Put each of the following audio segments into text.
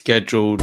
scheduled.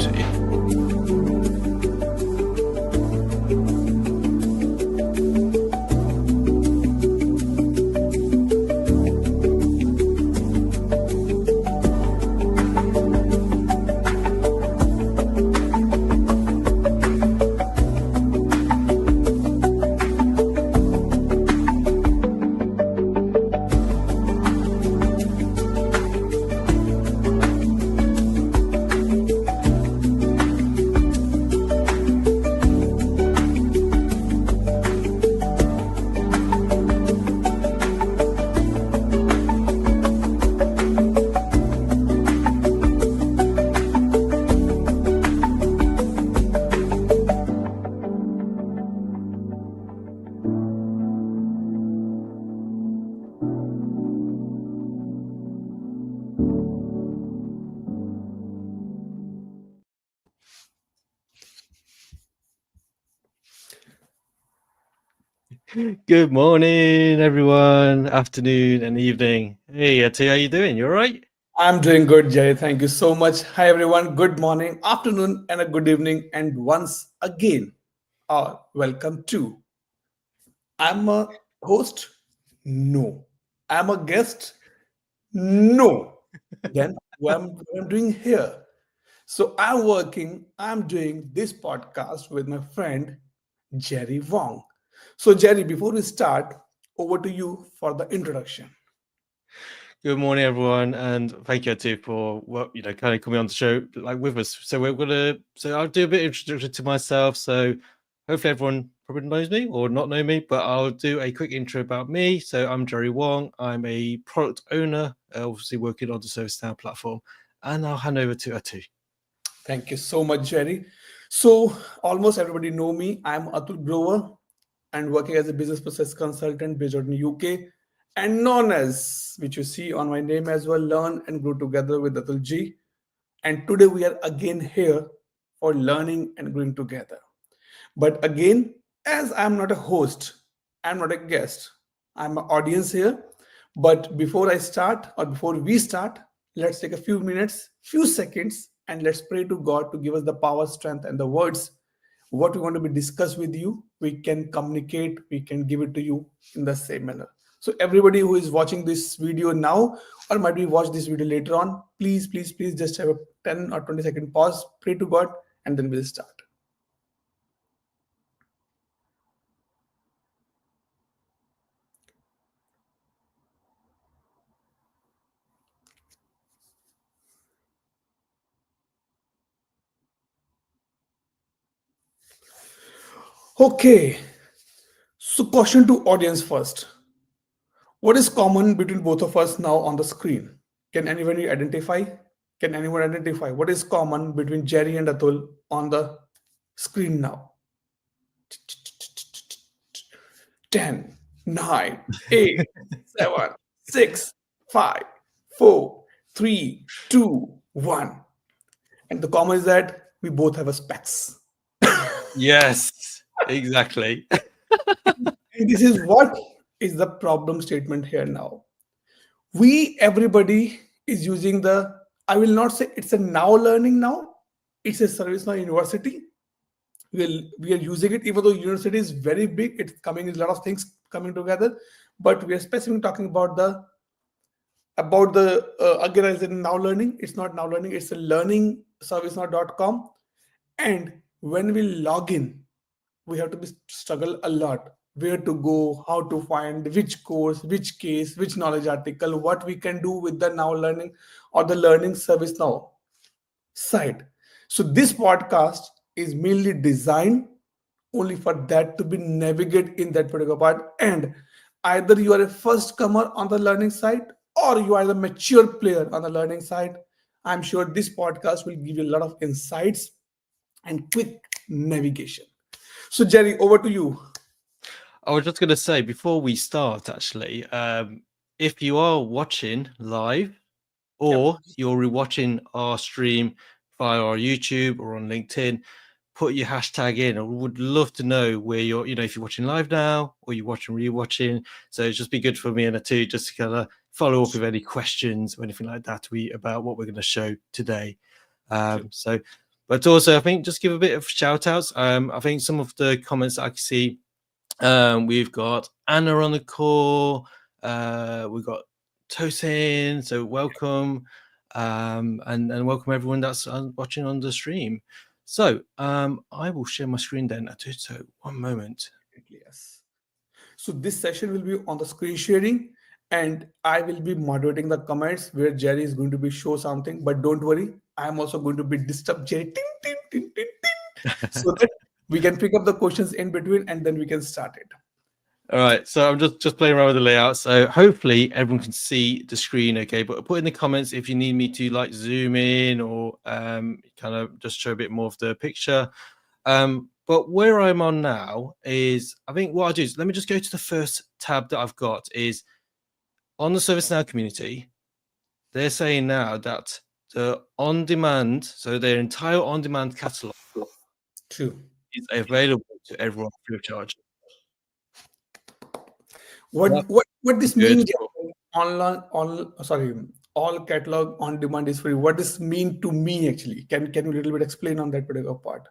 Good morning, everyone. Afternoon and evening. Hey, Atul, how you doing? You all right? I'm doing good, Jerry. Thank you so much. Hi, everyone. Good morning, afternoon, and a good evening. And once again, welcome to. I'm a host? No. I'm a guest? No. Then what I'm doing here? So I'm doing this podcast with my friend, Jerry Wong. So, Jerry, before we start, over to you for the introduction. Good morning, everyone, and thank you, Atul, for kind of coming on the show with us. So I'll do a bit of introduction to myself. So hopefully everyone probably knows me or not know me, but I'll do a quick intro about me. So I'm Jerry Wong. I'm a product owner, obviously working on the ServiceNow platform, and I'll hand over to Atul. Thank you so much, Jerry. So, almost everybody know me. I'm Atul Grover and working as a business process consultant based out in UK and known as, which you see on my name as well, Learn and Grow Together with Atul Ji. And today we are again here for learning and growing together. But again, as I'm not a host, I'm not a guest, I'm an audience here. But before I start or before we start, let's take a few minutes, few seconds, and let's pray to God to give us the power, strength, and the words. What we want to be discussed with you, we can communicate, we can give it to you in the same manner. So everybody who is watching this video now or might be watch this video later on, please just have a 10 or 20-second pause, pray to God, and then we'll start. Okay, so question to audience first. What is common between both of us now on the screen? Can anybody identify? Can anyone identify what is common between Jerry and Atul on the screen now? 10, 9, 8, 7, 6, 5, 4, 3, 2, 1. And the common is that we both have a specs. Yes, exactly. And this is what is the problem statement here now. Everybody is using I will not say it's a now learning now, it's a ServiceNow University. We are using it, even though university is very big, it's coming in a lot of things coming together. But we are specifically talking about the again, as in now learning. It's not now learning, it's a learning servicenow.com. And when we log in, we have to be struggle a lot where to go, how to find which course, which case, which knowledge article, what we can do with the now learning or the learning service now side. So this podcast is mainly designed only for that to be navigate in that particular part. And either you are a first comer on the learning side or you are the mature player on the learning side. I'm sure this podcast will give you a lot of insights and quick navigation. So Jerry, over to you. I was just going to say before we start, actually, if you are watching live or you're rewatching our stream via our YouTube or on LinkedIn, put your hashtag in. I would love to know where you're, if you're watching live now or you're watching, rewatching. So it'd just be good for me and Atul just to kind of follow up with any questions or anything like that about what we're going to show today. True. So, but also I think just give a bit of shout outs. I think some of the comments that I can see, we've got Anna on the call, we've got Tosin, so welcome, and welcome everyone that's watching on the stream. So I will share my screen then. So one moment. Yes. So this session will be on the screen sharing, and I will be moderating the comments where Jerry is going to be show something. But don't worry, I am also going to be disturb Jerry, ting, ting, ting, ting, ting, so that we can pick up the questions in between and then we can start it. All right, so I'm just playing around with the layout. So hopefully everyone can see the screen okay, but put in the comments if you need me to like zoom in or kind of just show a bit more of the picture. But where I'm on now is, I think what I'll do is let me just go to the first tab that I've got is on the ServiceNow community. They're saying now that the on-demand, so their entire on-demand catalog True. is available to everyone free of charge. What what this Good. means? Online, all sorry, all catalog on demand is free. What does mean to me actually? Can you a little bit explain on that particular part?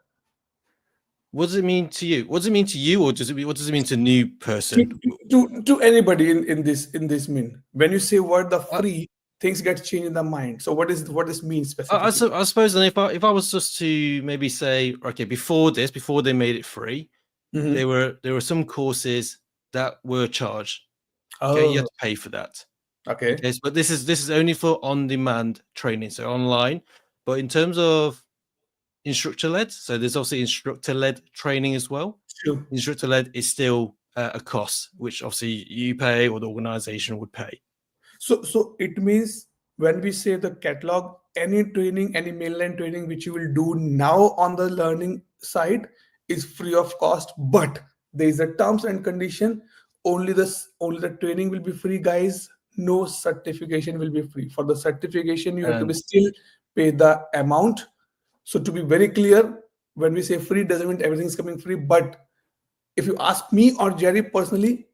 What does it mean to you? What does it mean to you, or what does it mean to a new person? To anybody in this mean when you say word the I, free, things get changed in the mind. So what does mean I specifically? suppose then if I was just to maybe say, okay, before they made it free, Mhm. there were some courses that were charged. Okay, you have Oh, to pay for that. okay. Okay, but this is only for on-demand training, so online. But in terms of instructor-led, so there's obviously instructor-led training as well. True. Instructor-led is still a cost, which obviously you pay or the organization would pay. So it means when we say the catalog, any training, any mainline training which you will do now on the learning side is free of cost, but there is a terms and condition. Only the training will be free, guys. No certification will be free. For the certification, you have to be And still pay the amount. So to be very clear, when we say free, doesn't mean everything is coming free. But if you ask me or Jerry personally,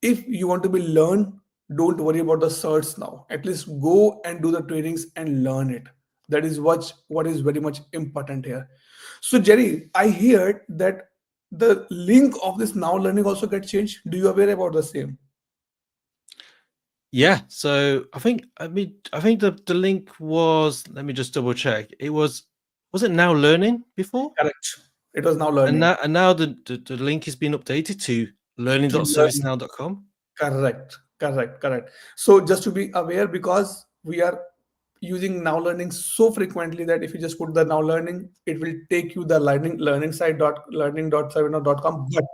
if you want to be learned, don't worry about the certs now. At least go and do the trainings and learn it. That is what is very much important here. So Jerry, I heard that the link of this now learning also get changed. Do you aware about the same? yeah, so I think the link was, let me just double check. It was it Now Learning before? Correct. It was now And learning now the link has been updated to to learn. learning.servicenow.com. Correct. So just to be aware, because we are using now learning so frequently that if you just put the now learning, it will take you the learning site dot learning.servicenow.com. But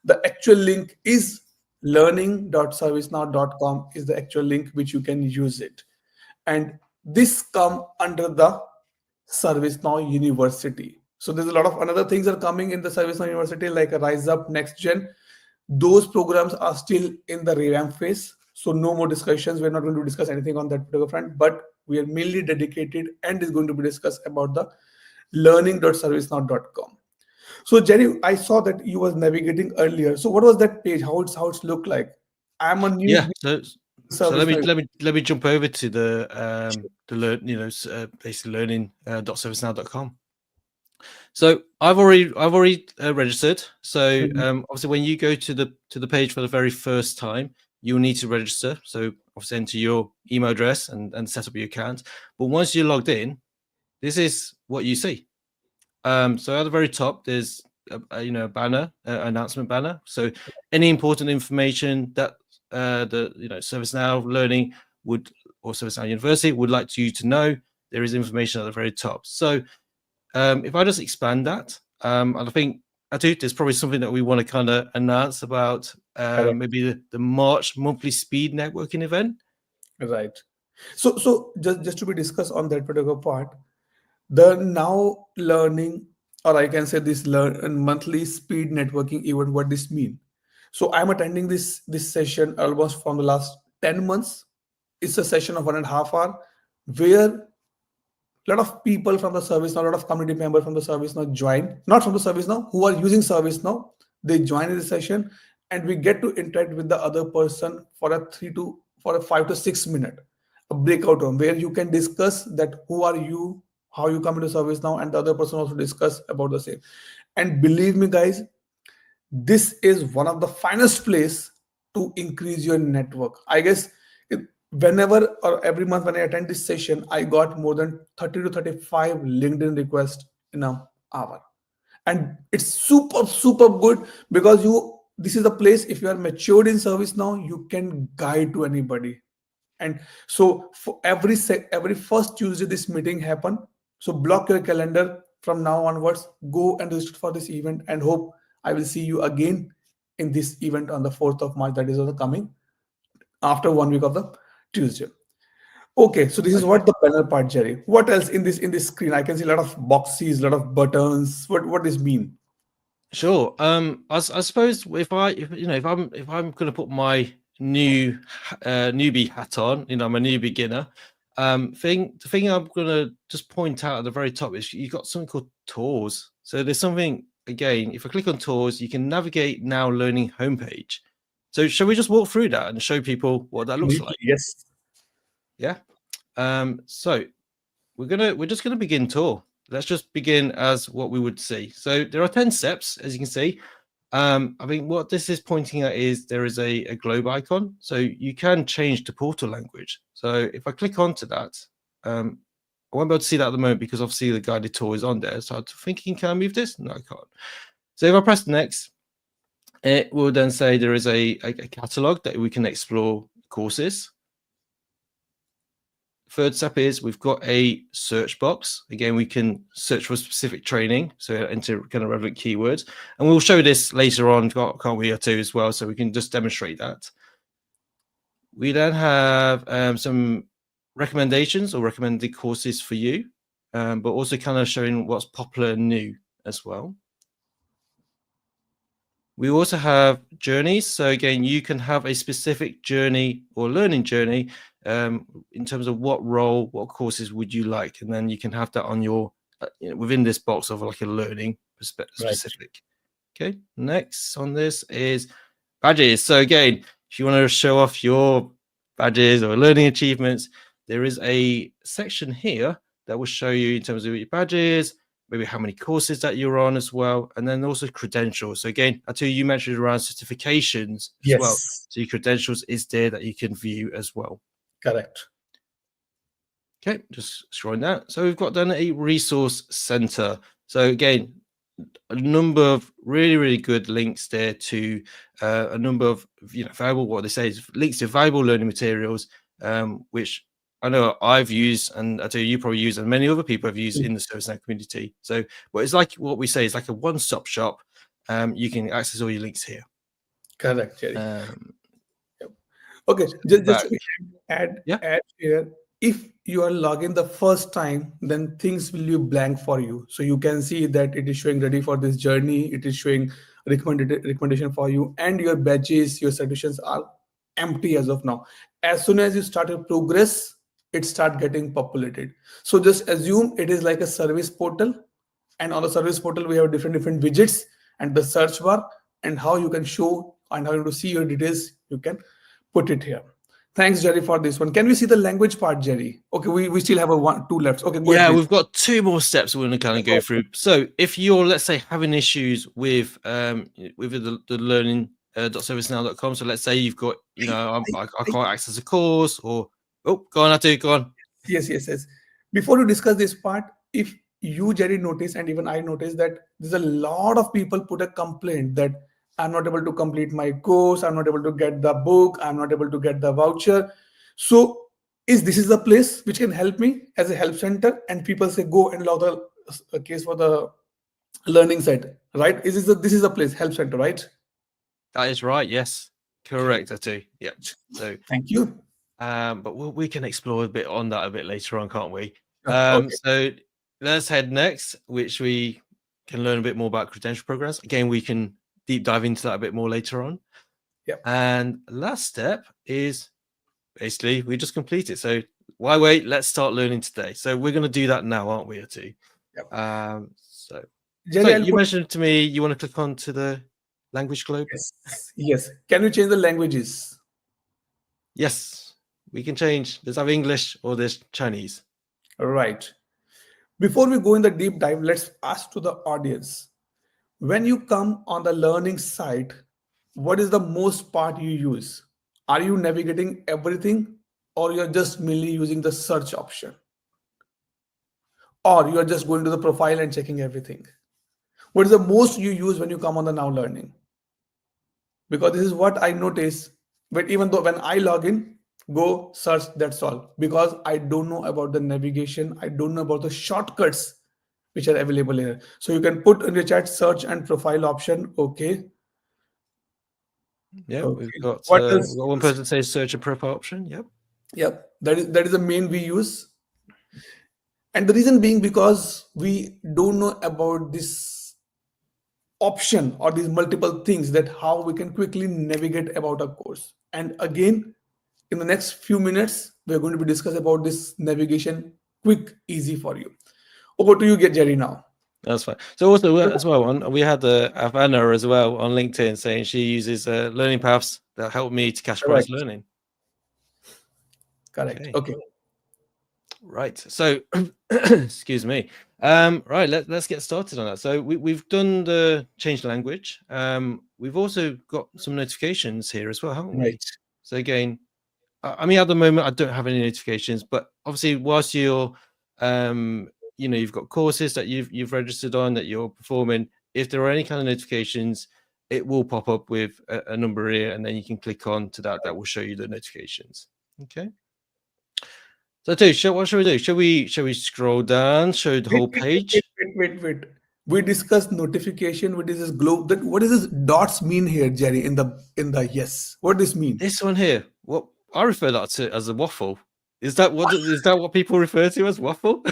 the actual link is learning.servicenow.com is the actual link which you can use it. And this come under the ServiceNow University. So there's a lot of another things are coming in the ServiceNow University like a Rise Up Next Gen. Those programs are still in the revamp phase. So no more discussions. We're not going to discuss anything on that particular front, but we are mainly dedicated and is going to be discussed about the learning.servicenow.com. So Jerry, I saw that you was navigating earlier. So what was that page? How it's look like? I'm a Yeah, new so let me ServiceNow. jump over to the learn, basically learning.servicenow.com. So I've already registered. So Mhm. obviously when you go to the page for the very first time, you'll need to register. So obviously enter your email address and set up your account. But once you're logged in, this is what you see. So at the very top, there's a banner, announcement banner. So any important information that the ServiceNow Learning would, or ServiceNow University would like you to know, there is information at the very top. So if I just expand that, and I think there's probably something that we want to kind of announce about Correct. maybe the March monthly speed networking event. Right. So just to be discussed on that particular part, the now learning, or I can say this learn monthly speed networking event, what this mean? So I'm attending this session almost from the last 10 months. It's a session of 1.5 hours where a lot of people from the service now, a lot of community members from the service now join, not from the service now, who are using service now. They join in the session, and we get to interact with the other person for a 5 to 6 minute a breakout room where you can discuss that who are you, how you come into ServiceNow, and the other person also discuss about the same. And believe me, guys, this is one of the finest place to increase your network. I guess whenever or every month when I attend this session, I got more than 30 to 35 LinkedIn requests in an hour. And it's super good, because this is a place, if you are matured in ServiceNow, you can guide to anybody. And so for every first Tuesday this meeting happen. So block your calendar from now onwards, go and register for this event, and hope I will see you again in this event on the 4th of March, that is the coming after 1 week of the Tuesday. Okay, so this is Okay. what the panel part, Jerry. What else in this screen? I can see a lot of boxes, a lot of buttons. What does mean? Sure. I suppose if I'm going to put my newbie hat on, I'm a new beginner. The thing I'm going to just point out at the very top is you've got something called tours. So there's something, again, if I click on tours, you can navigate Now Learning homepage. So shall we just walk through that and show people what that looks like? Yes. Yeah. So we're just gonna begin tour. Let's just begin as what we would see. So there are 10 steps, as you can see. I think what this is pointing at is there is a globe icon, so you can change to portal language. So if I click onto that, I won't be able to see that at the moment because obviously the guided tour is on there. So I'm thinking, can I move this? No, I can't. So if I press next, it will then say there is a catalog that we can explore courses. Third step is we've got a search box. Again, we can search for specific training, so enter kind of relevant keywords. And we'll show this later on, can't we, too, as well, so we can just demonstrate that. We then have some recommendations or recommended courses for you, but also kind of showing what's popular and new as well. We also have journeys. So again, you can have a specific journey or learning journey in terms of what role, what courses would you like, and then you can have that on your within this box of like a learning specific. Right. Okay. Next on this is badges. So again, if you want to show off your badges or learning achievements, there is a section here that will show you in terms of your badges, maybe how many courses that you're on as well, and then also credentials. So again, Atul, you mentioned around certifications as well. So your credentials is there that you can view as well. Correct. Okay, just scrolling down. So we've got then a resource center. So again, a number of really good links there to a number of valuable, what they say is links to valuable learning materials, which I know I've used, and I tell you probably use, and many other people have used in the ServiceNow community. So, but it's like what we say is like a one-stop shop. You can access all your links here. Correct, Jerry. Okay, just to add here. If you are logging the first time, then things will be blank for you. So you can see that it is showing ready for this journey. It is showing recommendation for you, and your badges, your certifications are empty as of now. As soon as you start to progress, it start getting populated. So just assume it is like a service portal, and on the service portal we have different widgets and the search bar, and how you can show and how you to see your details, you can put it here. Thanks, Jerry, for this one. Can we see the language part, Jerry? Okay, we still have two left. Okay, go ahead, we've got two more steps we're going to kind of go through. So if you're, let's say, having issues with the learning .servicenow.com, so let's say you've got, I can't access a course, or go on, Atu, go on. Yes. Before we discuss this part, if you, Jerry, notice, and even I noticed that there's a lot of people put a complaint that I'm not able to complete my course, I'm not able to get the book, I'm not able to get the voucher. So this is the place which can help me as a help center, and people say go and log the case for the learning site, right? This is the place, help center, right? That is right. Yes, correct, Atu. Yeah. So thank you. But we can explore a bit on that a bit later on, can't we? Okay. So let's head next, which we can learn a bit more about credential programs. Again, we can deep dive into that a bit more later on. Yep. And last step is basically we just complete it. So why wait? Let's start learning today. So we're going to do that now, aren't we, Atu? Yep. So Jerry, you mentioned to me you want to click on to the language globe. Yes. Can you change the languages? Yes, we can change. There's either English or there's Chinese. Right. Before we go in the deep dive, let's ask to the audience. When you come on the learning site, what is the most part you use? Are you navigating everything, or you're just mainly using the search option, or you're just going to the profile and checking everything? What is the most you use when you come on the now learning? Because this is what I notice. But even though when I log in, go search, that's all. Because I don't know about the navigation, I don't know about the shortcuts which are available here. So you can put in the chat search and profile option. Okay. Yeah, we've Okay. got What uh, we've else? got one person say search a profile option. Yep. Yep. That is the main we use. And the reason being because we don't know about this option or these multiple things, that how we can quickly navigate about a course. And again, in the next few minutes, we're going to be discussing about this navigation quick, easy for you. Over to you, get Jerry now. That's fine. So also as well, we had Anna as well on LinkedIn saying she uses learning paths that help me to categorize Correct. learning. Correct. Okay. Okay. Right. So, excuse me. Right. Let's get started on that. So we've done the change language. We've also got some notifications here as well, haven't we? Right. So again, I mean, at the moment, I don't have any notifications, but obviously, whilst you're, you've got courses that you've registered on that you're performing. If there are any kind of notifications, it will pop up with a number here, and then you can click on to that. That will show you the notifications. Okay. So, what shall we do? Shall we scroll down, show the Wait, whole wait, page? wait. We discussed notification. What is this globe? That what does this dots mean here, Jerry? In the yes. What does this mean? This one here. What I refer that to as a waffle. Is that what people refer to as waffle?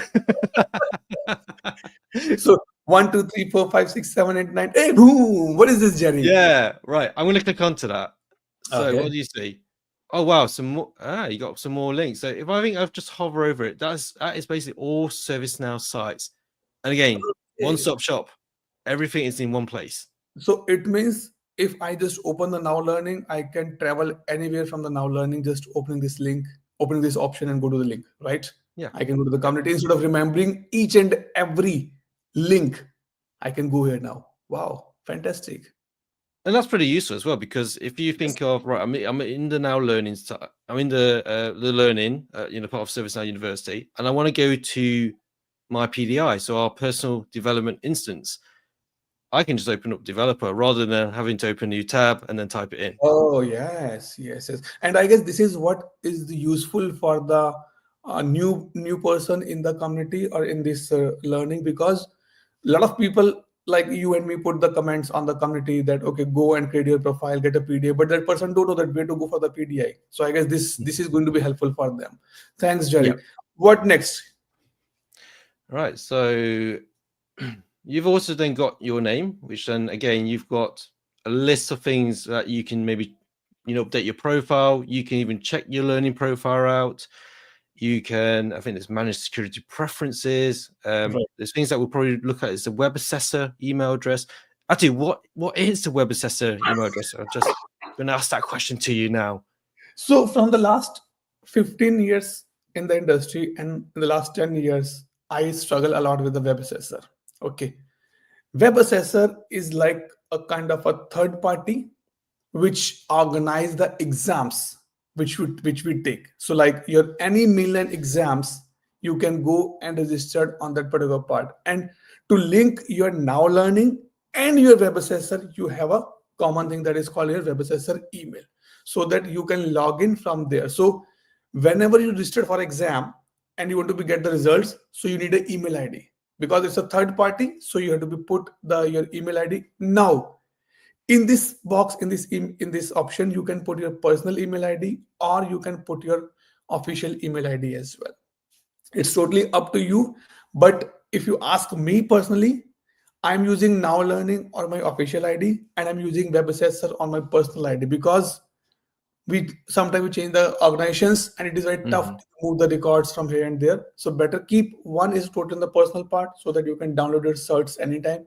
So 1, 2, 3, 4, 5, 6, 7, 8, 9. Hey, boom! What is this, Jerry? Yeah, right. I'm going to click onto that. So what Okay. do you see? Oh wow, some more. You got some more links. So if I've just hover over it, that is basically all ServiceNow sites. And again, Okay. one-stop shop. Everything is in one place. So it means if I just open the now learning, I can travel anywhere from the now learning, just opening this link, opening this option and go to the link, right? Yeah. I can go to the community instead of remembering each and every link. I can go here now. Wow, fantastic. And that's pretty useful as well, because if you think of right, I'm in the now learning. I'm in the learning, part of ServiceNow University, and I want to go to my PDI, so our personal development instance. I can just open up developer rather than having to open a new tab and then type it in. Oh yes. And I guess this is what is useful for the new person in the community or in this learning, because a lot of people like you and me put the comments on the community that okay, go and create your profile, get a PDI, but that person don't know that where to go for the PDI. So I guess this is going to be helpful for them. Thanks, Jerry. Yeah. What next? Right. So you've also then got your name, which then again you've got a list of things that you can maybe update your profile. You can even check your learning profile out. You can, I think there's manage security preferences. Right. There's things that we'll probably look at is the web assessor email address. Actually, what is the web assessor email address? I'm just going to ask that question to you now. So from the last 15 years in the industry and in the last 10 years, I struggle a lot with the web assessor. Okay. Web assessor is like a kind of a third party which organize the exams which we take. So like your any million exams, you can go and register on that particular part. And to link your now learning and your web assessor, you have a common thing that is called your web assessor email, so that you can log in from there. So whenever you register for exam and you want to get the results, so you need an email ID because it's a third party. So you have to be put your email ID. Now in this box, in this option, you can put your personal email ID or you can put your official email ID as well. It's totally up to you. But if you ask me personally, I'm using now learning or my official ID, and I'm using web assessor on my personal ID, because we sometimes we change the organizations and it is very tough to move the records from here and there. So better keep one is put in the personal part so that you can download your certs anytime,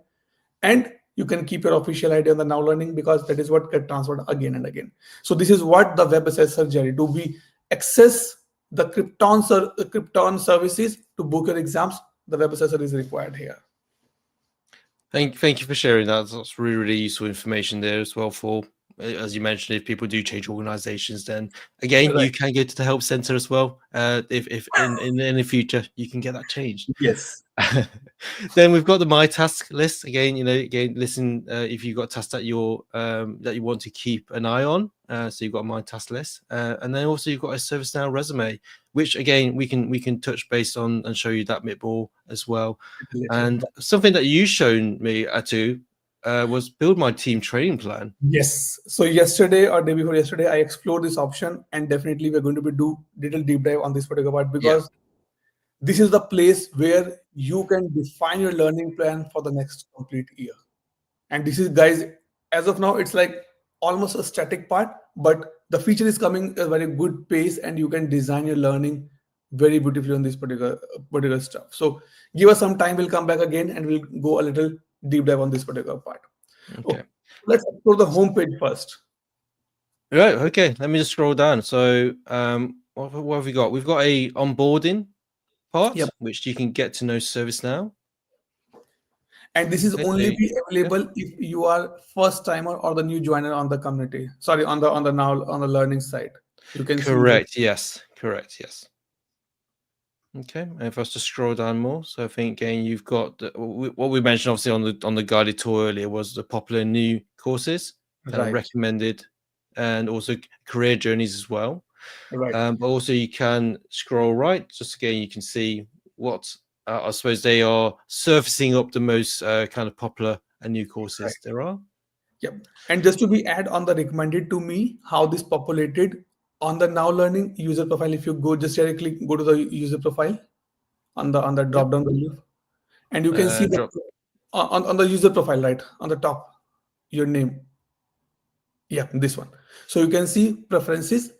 and you can keep your official ID on the now learning, because that is what get transferred again and again. So this is what the web assessor, Jerry, do. We access the Krypton services to book your exams the web assessor is required here. Thank you for sharing that. That's really, really useful information there as well for, as you mentioned, if people do change organizations, then again, Right. you can go to the help center as well. If in the future you can get that changed. Yes. Then we've got the my task list again. Again, listen if you've got tasks that that you want to keep an eye on. So you've got a my task list, and then also you've got a ServiceNow resume, which again we can touch base on and show you that bit more as well. Later. And something that you shown me, Atu, was build my team training plan. Yes. So yesterday or day before yesterday, I explored this option, and definitely we're going to be do little deep dive on this particular part, Yeah. because this is the place where you can define your learning plan for the next complete year. And this is, guys, as of now, it's like almost a static part, but the feature is coming at a very good pace, and you can design your learning very beautifully on this particular stuff. So give us some time, we'll come back again and we'll go a little deep dive on this particular part. Okay. Let's explore the homepage first. Right. Okay. Let me just scroll down. So, what have we got? We've got a onboarding part, Yep. which you can get to know ServiceNow. And this is Okay, only so be available if you are first timer or the new joiner on the community. Sorry, on the now on the learning side. You can correct. Yes. Correct. Yes. Okay. And if I was to scroll down more, so I think again you've got what we mentioned obviously on the guided tour earlier was the popular new courses that are recommended, and also career journeys as well. Right. But also you can scroll right. Just again, you can see what I suppose they are surfacing up the most kind of popular and new courses there are. Yep. And just to be add on the recommended to me, how this populated on the now learning user profile. If you go just directly go to the user profile on the drop down menu, and you can see the on the user profile, right on the top, your name. Yeah, this one. So you can see preferences.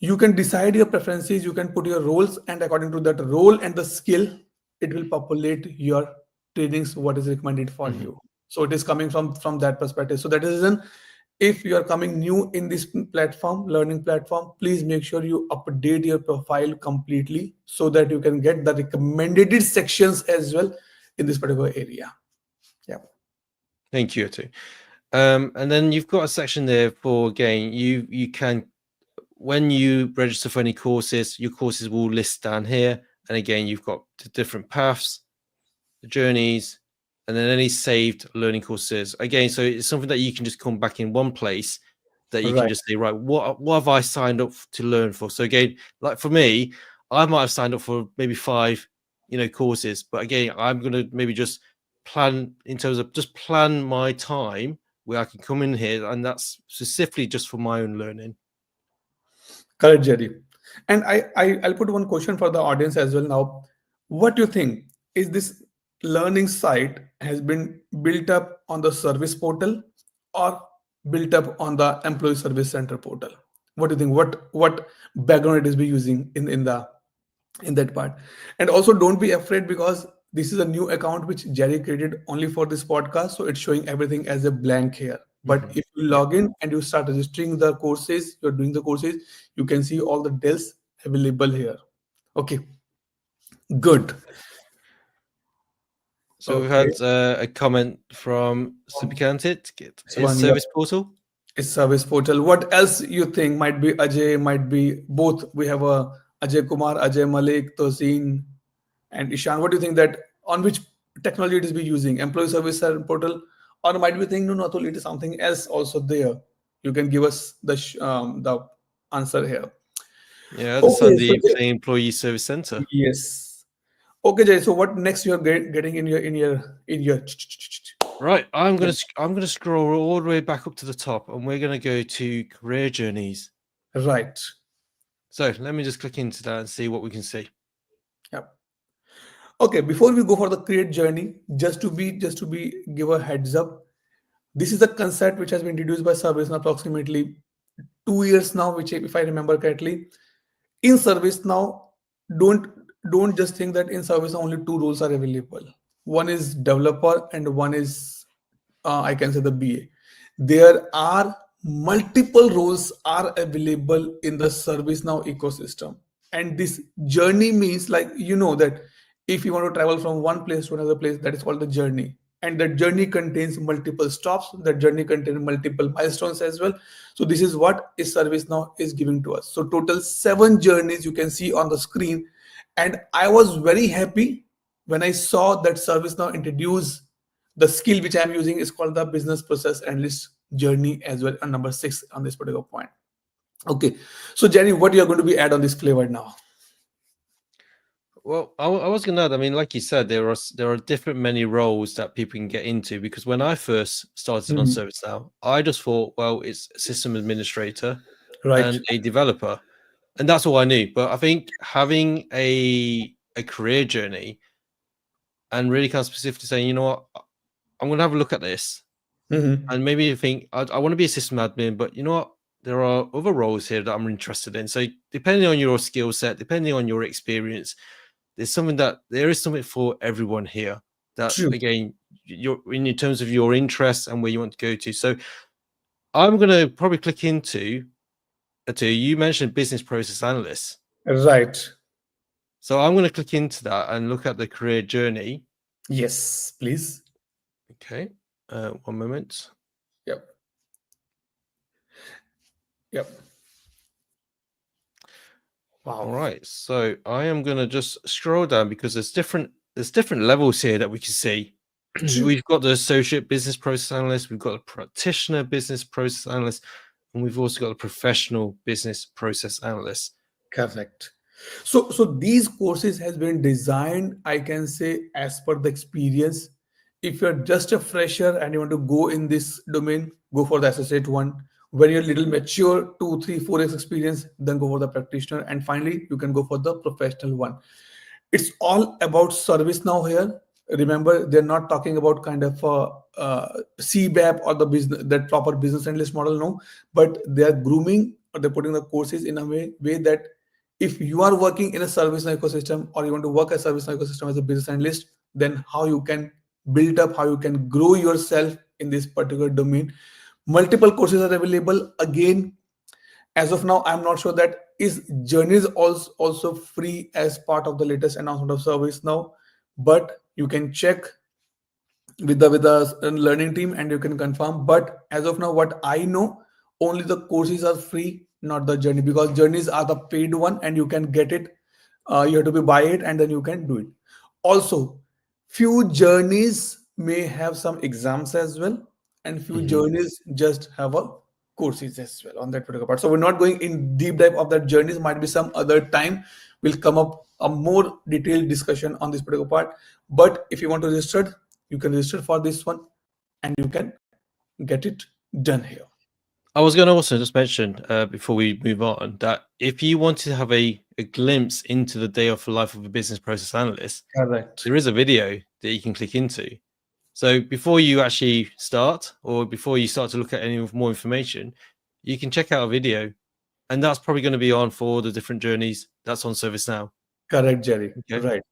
You can decide your preferences. You can put your roles, and according to that role and the skill, it will populate your trainings. What is recommended for you? So it is coming from that perspective. So that is reason, if you are coming new in this platform, learning platform, please make sure you update your profile completely so that you can get the recommended sections as well in this particular area. Yeah. Thank you, Atu. And then you've got a section there for again, you can, when you register for any courses, your courses will list down here. And again, you've got the different paths, the journeys, and then any saved learning courses. Again, so it's something that you can just come back in one place that you can just say, right, what have I signed up to learn for? So again, like for me, I might have signed up for maybe 5, courses, but again, I'm going to maybe just plan in terms of just plan my time where I can come in here, and that's specifically just for my own learning. Correct, Jerry. And I'll put one question for the audience as well now. What do you think? Is this learning site has been built up on the service portal or built up on the employee service center portal? What do you think? What background it is be using in that part? And also don't be afraid, because this is a new account which Jerry created only for this podcast. So it's showing everything as a blank here. But if you log in and you start registering the courses, you're doing the courses, you can see all the details available here. Okay, good. So we've had a comment from Subikantit. Is service portal? Is service portal. What else you think? Might be Ajay, might be both. We have a Ajay Kumar, Ajay Malik, Tosin, and Ishan. What do you think that on which technology it is be using? Employee service portal, or might we think no, Atul, it is something else also there? You can give us the answer here. Yeah, the employee service center. Yes. Okay, Jay. So what next you are getting in your right? I'm gonna scroll all the way back up to the top, and we're gonna go to career journeys. Right. So let me just click into that and see what we can see. Yep. Okay, before we go for the create journey, just to be give a heads up, this is the concept which has been introduced by ServiceNow approximately 2 years now, which, if I remember correctly, in ServiceNow, don't just think that in ServiceNow only 2 roles are available. One is developer and one is I can say the BA. There are multiple roles are available in the ServiceNow ecosystem, and this journey means, like, that If you want to travel from one place to another place, that is called the journey. And that journey contains multiple stops, that journey contains multiple milestones as well. So this is what is ServiceNow is giving to us. So total 7 journeys you can see on the screen. And I was very happy when I saw that ServiceNow introduce the skill which I'm using is called the business process analyst journey as well, and number 6 on this particular point. Okay, so Jenny, what you are going to be add on this flavor now? Well, I was going to add, I mean, like you said, there are different many roles that people can get into, because when I first started on Mhm. ServiceNow, I just thought, well, it's a system administrator Right. and a developer, and that's all I knew. But I think having a career journey and really kind of specifically saying, you know what, I'm going to have a look at this, Mhm. and maybe you think I want to be a system admin, but you know what, there are other roles here that I'm interested in. So depending on your skill set, depending on your experience, there is something for everyone here. That True. again, you're in terms of your interests and where you want to go to. So I'm going to probably click into. You mentioned business process analyst, Right. so I'm going to click into that and look at the career journey. Yes, please. Okay, one moment. Yep. Yep. All Wow. right, so I am going to just scroll down because there's different levels here that we can see. True. We've got the associate business process analyst, we've got a practitioner business process analyst, and we've also got a professional business process analyst. Correct. So these courses has been designed, I can say, as per the experience. If you're just a fresher and you want to go in this domain, go for the associate one. When you're a little mature, 2, 3, 4 years experience, then go for the practitioner, and finally you can go for the professional one. It's all about service now here. Remember, they're not talking about kind of CBAP or the business, that proper business analyst model, no, but they are grooming or they're putting the courses in a way that if you are working in a service ecosystem or you want to work a service ecosystem as a business analyst, then how you can build up, how you can grow yourself in this particular domain. Multiple courses are available. Again, as of now, I'm not sure that is journeys also free as part of the latest announcement of service now, but you can check with the learning team and you can confirm. But as of now, what I know, only the courses are free, not the journey, because journeys are the paid one and you can get it. You have to be buy it and then you can do it. Also, few journeys may have some exams as well, and few Mhm. journeys just have a courses as well on that particular part. So we're not going in deep dive of that journeys. Might be some other time we'll come up a more detailed discussion on this particular part. But if you want to register, you can register for this one and you can get it done here. I was going to also just mention before we move on that if you want to have a glimpse into the day of the life of a business process analyst, Correct. there is a video that you can click into. So before you actually start, or before you start to look at any more information, you can check out a video, and that's probably going to be on for the different journeys that's on ServiceNow. Correct, Jerry. Okay. Right.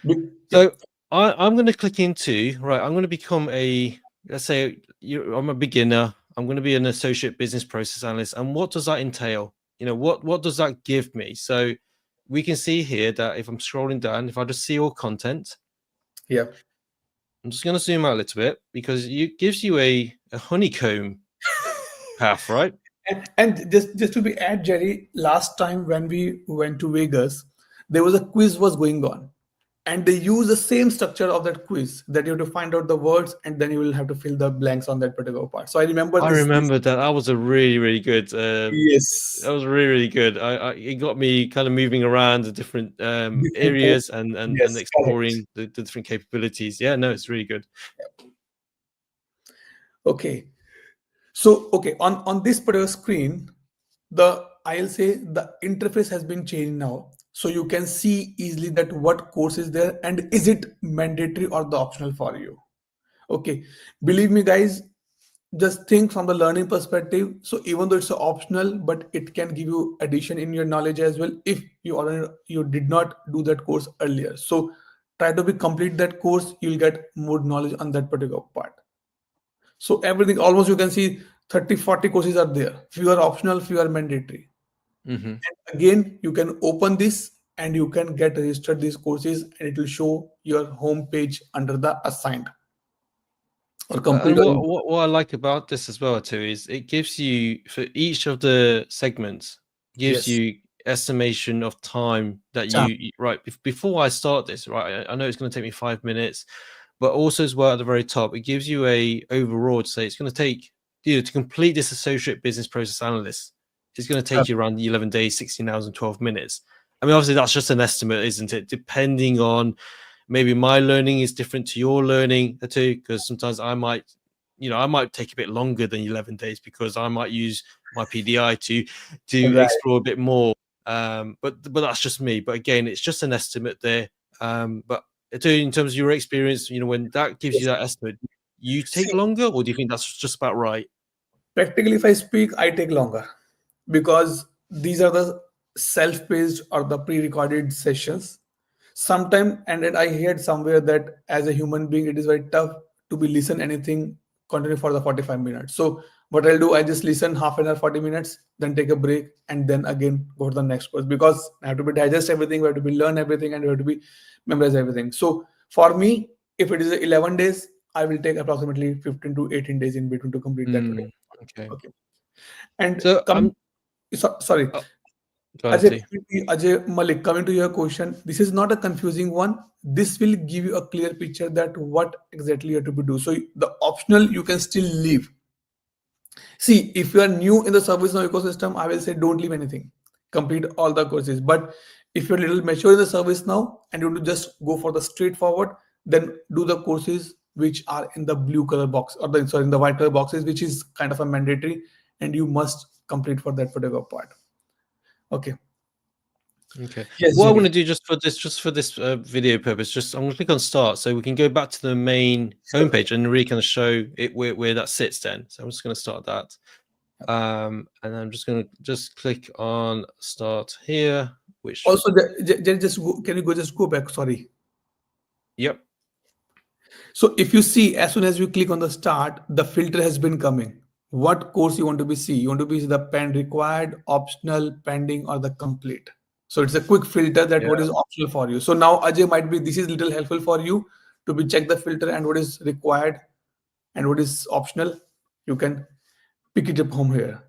Yeah. So I'm going to click into, right, I'm going to become let's say I'm a beginner. I'm going to be an associate business process analyst. And what does that entail? What does that give me? So we can see here that if I'm scrolling down, if I just see all content, Yeah. I'm just going to zoom out a little bit because it gives you a honeycomb path, right? And just to be add, Jerry, last time when we went to Vegas, there was a quiz was going on, and they use the same structure of that quiz that you have to find out the words and then you will have to fill the blanks on that particular part. So I remember I this. remember that. That was a really, really good. That Yes, was really, really good. It got me kind of moving around the different different areas and yes, correct. exploring the different capabilities. Yeah, no, it's really good. Okay. So okay, on this particular screen, the I'll say the interface has been changed now. So you can see easily that what course is there and is it mandatory or the optional for you. Okay, believe me, guys, just think from the learning perspective. So even though it's optional, but it can give you addition in your knowledge as well if you did not do that course earlier. So try to be complete that course, you'll get more knowledge on that particular part. So everything almost you can see 30, 40 courses are there. Few are optional, few are mandatory. Hmm. Again, you can open this and you can get registered these courses, and it will show your home page under the assigned or complete. And what I like about this as well too is it gives you for each of the segments gives Yes. you estimation of time that right before I start this, right, I know it's going to take me 5 minutes, but also as well at the very top it gives you a overall to say it's going to take you to complete this associate business process analyst, it's going to take you around 11 days, 16 hours and 12 minutes. I mean, obviously that's just an estimate, isn't it, depending on maybe my learning is different to your learning too, because sometimes I might take a bit longer than 11 days because I might use my PDI to Right. explore a bit more. But that's just me. But again, it's just an estimate there. But in terms of your experience, when that gives you Yes. that estimate, you take See, longer, or do you think that's just about right? practically, if I speak, I take longer because these are the self-paced or the pre-recorded sessions. Sometime, and then I heard somewhere that as a human being, it is very tough to be listen anything continue for the 45 minutes. So what I'll do, I just listen half an hour, 40 minutes, then take a break, and then again go to the next course because I have to be digest everything, we have to be learn everything, and we have to be memorize everything. So for me, if it is 11 days, I will take approximately 15 to 18 days in between to complete that today. Okay. Okay. And So coming, sorry, uh, go ahead, Ajay, T. Ajay Malik, coming to your question, this is not a confusing one. This will give you a clear picture that what exactly you have to be do. So the optional you can still leave. See, if you are new in the ServiceNow ecosystem, I will say don't leave anything. Complete all the courses. But if you're a little mature in the ServiceNow and you want to just go for the straightforward, then do the courses which are in the blue color box or in the white color boxes, which is kind of a mandatory, and you must complete for that particular part. Okay. Okay. Yes, What I want Jerry. to do just for this video purpose, I'm going to click on start so we can go back to the main Sure. homepage and really kind of show it where that sits then. So I'm just going to start that. And I'm just going to just click on start here, which, Also, just go, can you go just go back? Sorry. yep. So if you see, as soon as you click on the start, the filter has been coming. What course you want to be see? You want to be the pen required, optional, pending, or the complete. So it's a quick filter that Yeah. what is optional for you. So now Ajay might be this is little helpful for you to be check the filter and what is required and what is optional. You can pick it up home here.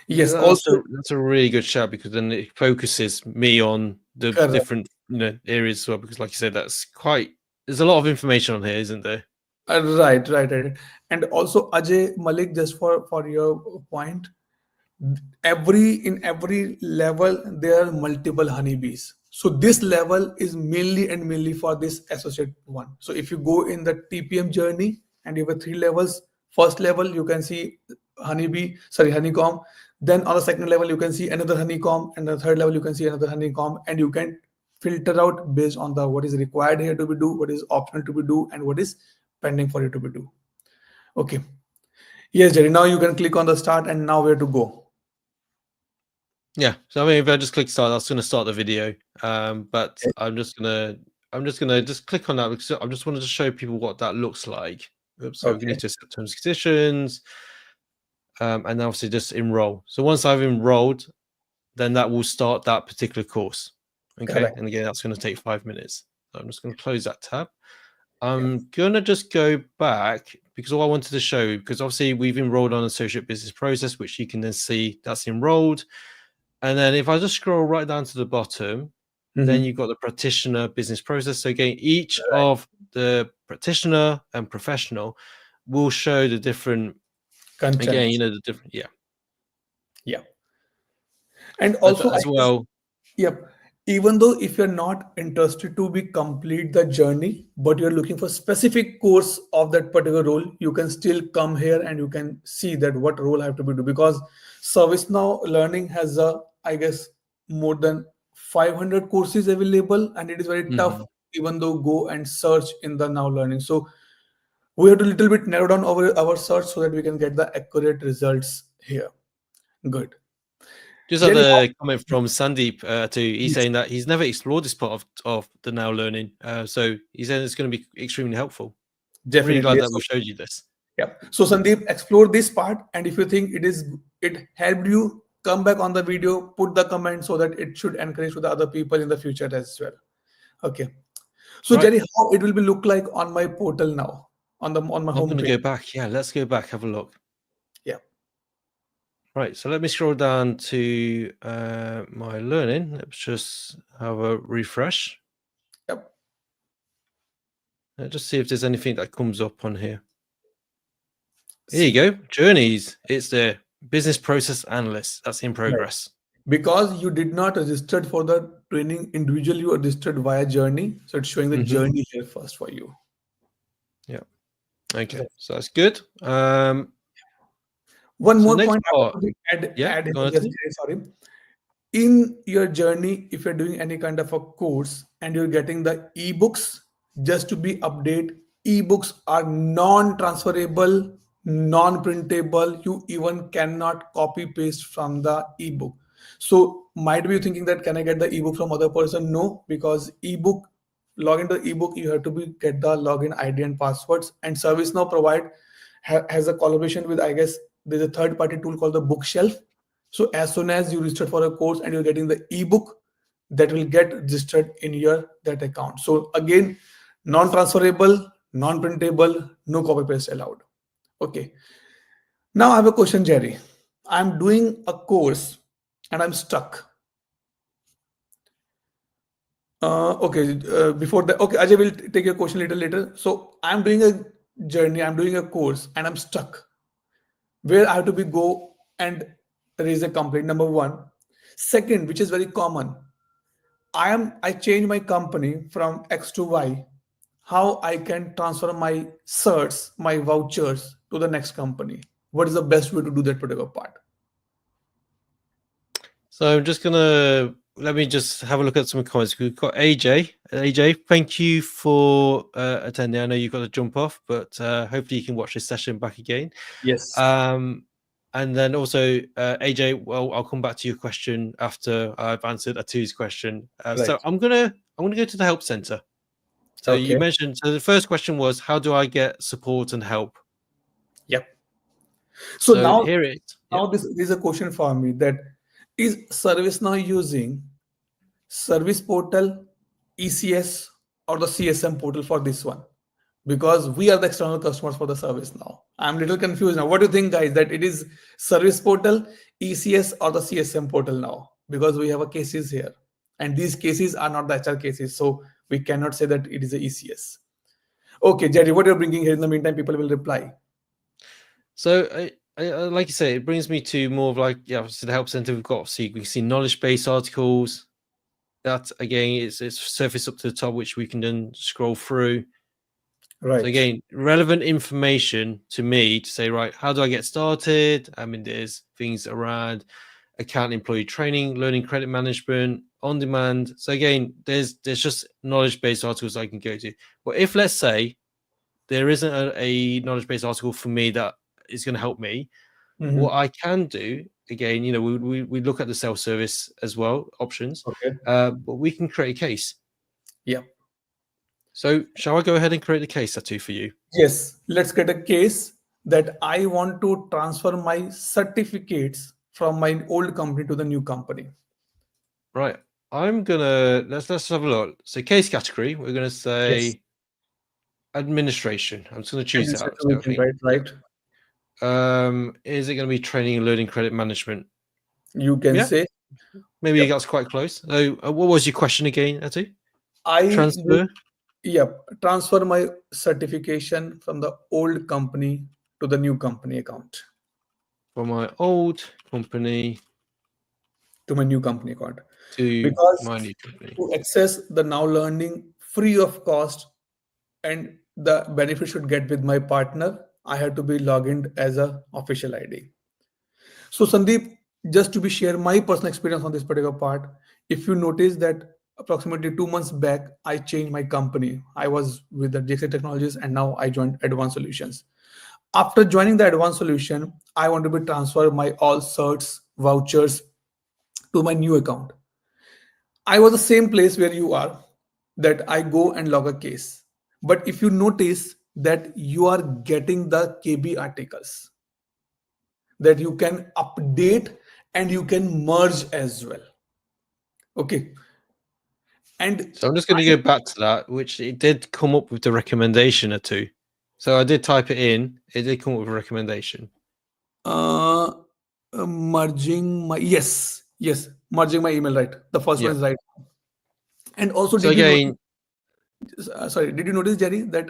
Yeah, Yes. Also, that's a really good shout because then it focuses me on the correct. different areas as well, because like you said, there's a lot of information on here, isn't there? Right. And also Ajay Malik, just for your point, in every level there are multiple honeybees. So this level is mainly for this associate one. So if you go in the TPM journey and you have three levels, first level you can see honeycomb. Then on the second level you can see another honeycomb, and the third level you can see another honeycomb, and you can filter out based on the what is required here to be do, what is optional to be do, and what is pending for you to be do. Okay. Yes, Jerry. Now you can click on the start, and now where to go. Yeah. So I mean, if I just click start, that's going to start the video. But I'm just gonna just click on that because I just wanted to show people what that looks like. Oops, so we Okay. need to set terms and conditions, and then obviously just enroll. So once I've enrolled, then that will start that particular course. Okay, Correct. and again, that's going to take 5 minutes. So I'm just going to close that tab. Yes. I'm gonna just go back because all I wanted to show, because obviously we've enrolled on associate business process, which you can then see that's enrolled. And then if I just scroll right down to the bottom, then Mhm. you've got the practitioner business process. So again, each Right. of the practitioner and professional will show the different, again, Contents. the different, yeah. Yeah. And But also, I as guess, well, yep. Even though if you're not interested to be complete the journey, but you're looking for specific course of that particular role, you can still come here and you can see that what role I have to be do, because ServiceNow Learning has I guess more than 500 courses available, and it is very tough mhm. even though go and search in the Now Learning. So we have to little bit narrow down our search so that we can get the accurate results here. Good. Just had Jerry, a comment from Sandeep he's yes, saying that he's never explored this part of the now learning. So he's saying it's going to be extremely helpful. I'm really glad definitely. that we So, showed you this. yeah. So Sandeep, explore this part, and if you think it helped you, come back on the video, put the comment so that it should encourage to the other people in the future as well. Okay. So Right. Jerry, how it will be look like on my portal now, on my I'm going to go homepage? back. Yeah, let's go back, have a look. Yeah. Right, so let me scroll down to my learning. Let's just have a refresh. Yep. Just see if there's anything that comes up on here. Here you go, journeys. It's the business process analyst. That's in progress. Because you did not register for the training individually, you registered via journey, so it's showing the journey here first for you. Yeah. Okay, so that's good. One So more next point I part. want to add, Yeah, add go on, yes, Atul. sorry. In your journey, if you're doing any kind of a course and you're getting the ebooks, just to be update, ebooks are non-transferable, non-printable. You even cannot copy paste from the ebook. So might be you thinking that can I get the ebook from other person? No, because ebook, login to ebook, you have to be get the login ID and passwords. And ServiceNow provide has a collaboration with, I guess there's a third party tool called the bookshelf. So as soon as you register for a course and you're getting the ebook, that will get registered in your that account. So again, non-transferable, non-printable, no copy paste allowed. Okay. Now I have a question, Jerry. I'm doing a course and I'm stuck. Before that, okay, Ajay will take your question a little later. So I'm doing a journey, I'm doing a course and I'm stuck. Where I have to be go and raise a complaint, number one. Second, which is very common, I change my company from X to Y. How I can transfer my certs, my vouchers to the next company? What is the best way to do that particular part? So I'm just gonna let me just have a look at some comments. We've got AJ. AJ, thank you for attending. I know you've got to jump off, but hopefully you can watch this session back again. Yes. And then also AJ, well, I'll come back to your question after I've answered Atu's question. So Right. I'm gonna go to the help center. So you Okay. mentioned, so the first question was, how do I get support and help? Yep. So So now, here it. Yeah. now this is a question for me that is ServiceNow using Service Portal, ECS, or the CSM portal for this one? Because we are the external customers for the service now. I'm a little confused now. What do you think, guys, that it is Service Portal, ECS, or the CSM portal now? Because we have a cases here, and these cases are not the HR cases, so we cannot say that it is a ECS. Okay, Jerry, what you're bringing here in the meantime, people will reply. So like you say, it brings me to more of like, yeah, so the help center. We've got, see, we can see knowledge-based articles. That again, it's surface up to the top, which we can then scroll through. Right. So again, relevant information to me to say, right, how do I get started? I mean, there's things around account employee training, learning credit management, on demand. So again, there's just knowledge-based articles I can go to. But if, let's say, there isn't a knowledge-based article for me that is going to help me, what I can do, again, you know, we look at the self-service as well, options, Okay. but we can create a case. Yeah. So shall I go ahead and create a case, Atu, for you? Let's get a case that I want to transfer my certificates from my old company to the new company. Right. I'm gonna let's have a look. So case category, we're gonna say administration. I'm just gonna choose that. So I think, Right. is it gonna be training and learning credit management? You can Yeah, say. maybe that's quite close. So what was your question again, Atu? I Transfer transfer my certification from the old company to the new company account. from my old company To my new company account. to Because my new company. to access the now learning free of cost and the benefit should get with my partner, I have to be logged in as a official ID. So Sandeep, just to be share my personal experience on this particular part, if you notice that approximately 2 months back, I changed my company. I was with the DXA Technologies and now I joined Advanced Solutions. After joining the Advanced Solution, I want to be transfer my all certs, vouchers to my new account. I was the same place where you are, that I go and log a case. But if you notice that you are getting the KB articles, that you can update and you can merge as well. Okay. And So I'm just going to go back to that, which it did come up with the recommendation or two. So I did type it in. It did come up with a recommendation. uh, merging my, yes, merging my email, right? The first one Yeah. is right. And also, So did you notice? again, Sorry, did you notice, Jerry, that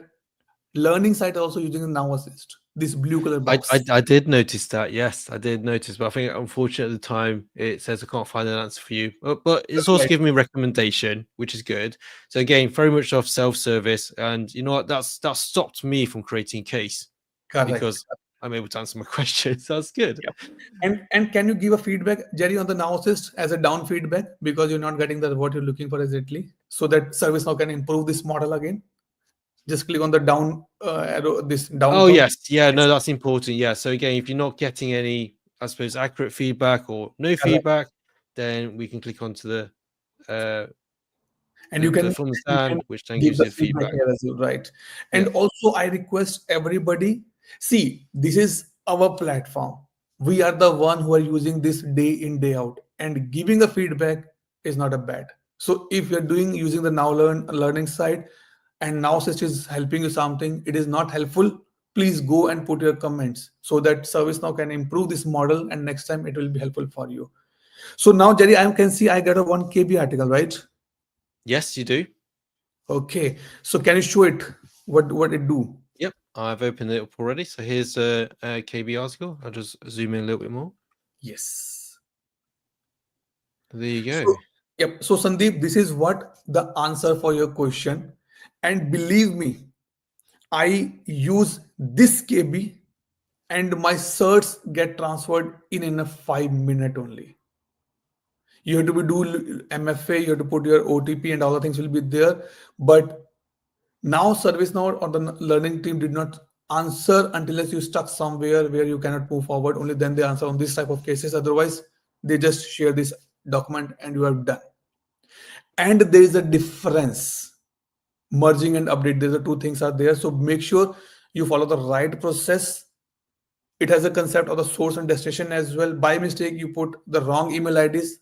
learning site also using the Now Assist, this blue color box? I did notice that. Yes, I did notice, but I think unfortunately at the time it says I can't find an answer for you. But it's also Right. giving me a recommendation, which is good. So again, very much off self-service, and you know what? That stopped me from creating a case Correct. because I'm able to answer my questions. That's good. Yep. And can you give a feedback, Jerry, on the Now Assist as a down feedback because you're not getting the what you're looking for exactly, so that ServiceNow can improve this model again? Just click on the down arrow, this down Oh thought. yes, yeah, Yes, no, that's important. Yeah. So again, if you're not getting any, I suppose, accurate feedback or no correct. feedback, then we can click onto uh And you the can thumbs you can down, which then give gives the you the feedback feedback. here as well, right? Yeah. And also, I request everybody, see, this is our platform. We are the one who are using this day in, day out, and giving a feedback is not a bad. So if you're doing using the learning side and Now Assist is helping you something, it is not helpful, please go and put your comments so that ServiceNow can improve this model and next time it will be helpful for you. So now, Jerry, I can see I got a 1 KB article, right? Yes, you do. Okay, so can you show it? What it do? Yep, I've opened it up already. So here's a KB article. I'll just zoom in a little bit more. Yes. There you go. So yep. So Sandeep, this is what the answer for your question, and believe me, I use this KB, and my certs get transferred in a 5 minute only. You have to be do MFA, you have to put your OTP, and all the things will be there, but now ServiceNow or the learning team did not answer unless you stuck somewhere where you cannot move forward. Only then they answer on this type of cases. Otherwise, they just share this document and you are done. And there is a difference. Merging and update. There's the two things are there. So make sure you follow the right process. It has a concept of the source and destination as well. By mistake, you put the wrong email IDs,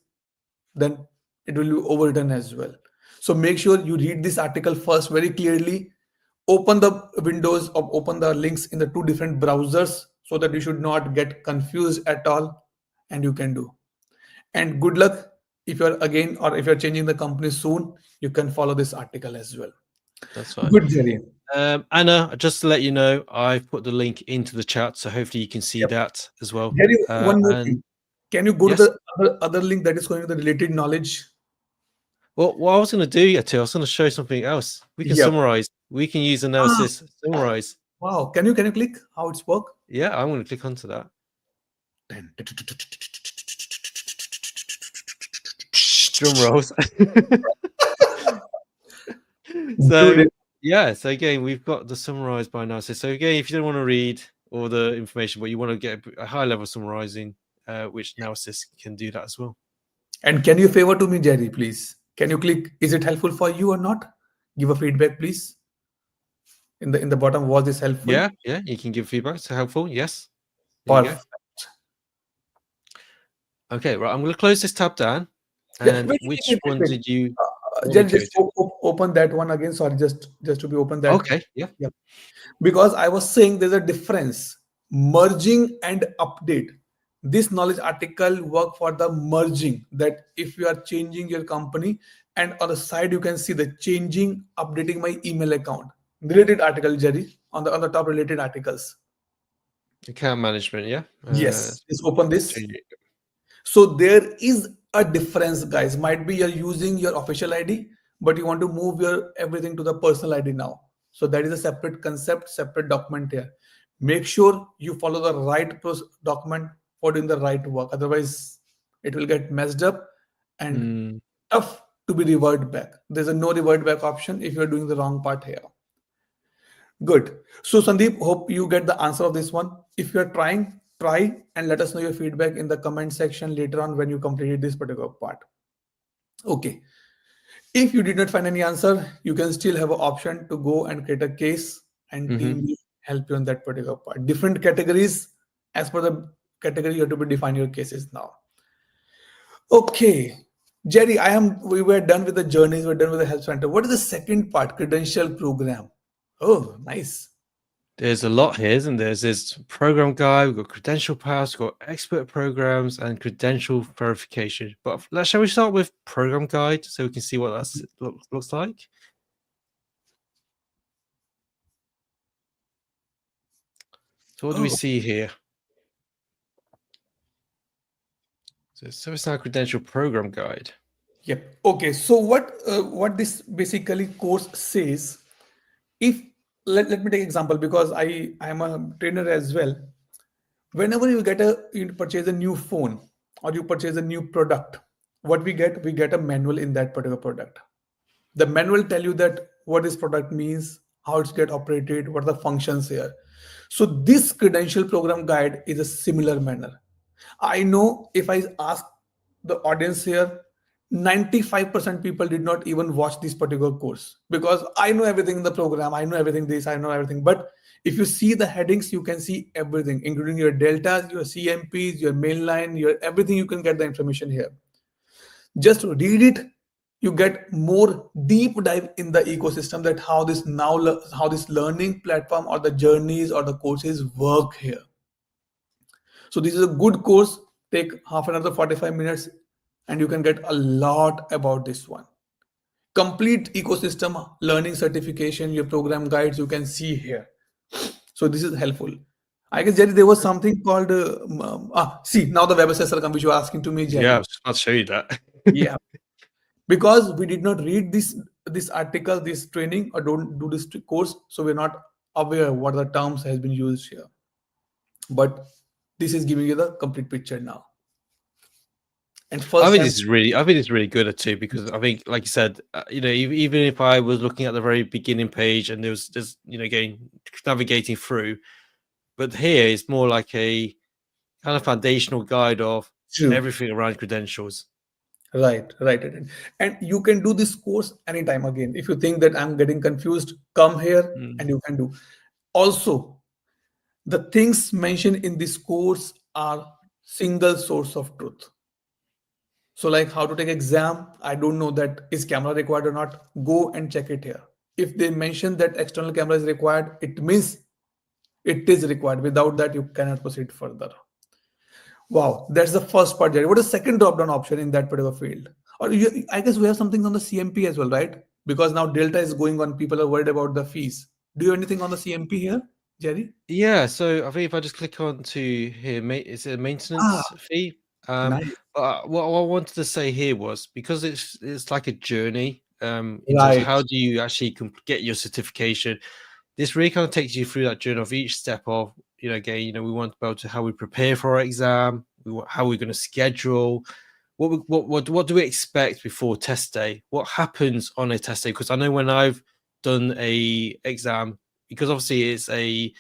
then it will be overwritten as well. So make sure you read this article first very clearly. Open the windows or open the links in the two different browsers so that you should not get confused at all, and you can do. And good luck if you're again or if you're changing the company soon, you can follow this article as well. That's fine. Good, Jerry. Anna, just to let you know, I've put the link into the chat, so hopefully you can see Yep. that as well. Jerry, one more And thing. Can you go to yes, the other link that is going to the related knowledge? well, what I was going to do, Yatu, I was going to show something else. We can Yep. summarize. We can use Ah, analysis summarize. wow. Can you click how it's work? Yeah, I'm going to click onto that. Drum rolls. So Good. yeah, so again, we've got the summarized by analysis. So again, if you don't want to read all the information, but you want to get a high level summarizing, which analysis can do that as well. And can you favor to me, Jerry, please? Can you click? Is it helpful for you or not? Give a feedback, please. In the bottom, was this helpful? Yeah, you can give feedback. It's helpful. Yes. There you go. Perfect. Okay, right. I'm going to close this tab down. Yeah, And which one wait. did you want me Jerry, to go just to? open that one again. Sorry, just to be open that. Okay, yeah. Yeah. Because I was saying there's a difference. Merging and update. This knowledge article work for the merging, that if you are changing your company, and on the side you can see the changing, updating my email account. Related article, Jerry, on the top related articles. Account management, yeah. Yes, just open this. Change it. So there is a difference, guys. Might be you're using your official ID, but you want to move your everything to the personal ID now. So that is a separate concept, separate document here. Make sure you follow the right document for doing the right work. Otherwise, it will get messed up and tough to be revert back. There's a no revert back option if you're doing the wrong part here. Good. So Sandeep, hope you get the answer of this one. If you're trying, try and let us know your feedback in the comment section later on when you completed this particular part. Okay. If you did not find any answer, you can still have an option to go and create a case and team will help you on that particular part. Different categories, as per the category, you have to be define your cases now. Okay, Jerry, we were done with the journeys, we're done with the help center. What is the second part? Credential program. Oh, nice. There's a lot here, isn't there? There's program guide, we've got credential pass, we've got expert programs, and credential verification. But shall we start with program guide so we can see what that looks like? So what do we Oh, see here? So ServiceNow credential program guide. yep. Okay, so what this basically course says, if let me take example because I am a trainer as well. Whenever you purchase a new phone or you purchase a new product, what we get a manual in that particular product. The manual tell you that what this product means, how it's get operated, what are the functions here. So this credential program guide is a similar manner. I know if I ask the audience here, 95% people did not even watch this particular course because I know everything in the program, I know everything this, I know everything. But if you see the headings, you can see everything, including your deltas, your CMPs, your mainline, your everything. You can get the information here. Just read it, you get more deep dive in the ecosystem, that how this learning platform or the journeys or the courses work here. So this is a good course. Take half an hour to 45 minutes and you can get a lot about this one. Complete ecosystem learning certification, your program guides you can see here. So this is helpful. I guess Jerry, there was something called see now the web assessor come which you were asking to me, Yeah, Jerry. I'll show you that. Yeah, because we did not read this article, this training, or don't do this course, so we're not aware what the terms has been used here. But this is giving you the complete picture now. And first time, I think it's really good at too, because I think, like you said, even if I was looking at the very beginning page and there was just navigating through, but here it's more like a kind of foundational guide of true. everything around credentials. Right. And you can do this course anytime again. If you think that I'm getting confused, come here Mm. and you can do. Also, the things mentioned in this course are single source of truth. So, like how to take exam, I don't know that is camera required or not. Go and check it here. If they mention that external camera is required, it means it is required. Without that, you cannot proceed further. Wow, that's the first part, Jerry. What is the second drop-down option in that particular field? I guess we have something on the CMP as well, right? Because now Delta is going on, people are worried about the fees. Do you have anything on the CMP here, Jerry? Yeah, so I think if I just click on to here, it's a Ah, maintenance fee. nice. What I wanted to say here was, because it's like a journey in terms of Right. how do you actually get your certification. This really kind of takes you through that journey of each step of, again, we want about to how we prepare for our exam, how we're going to schedule, what do we expect before test day, what happens on a test day. Because I know when I've done a exam, because obviously it's a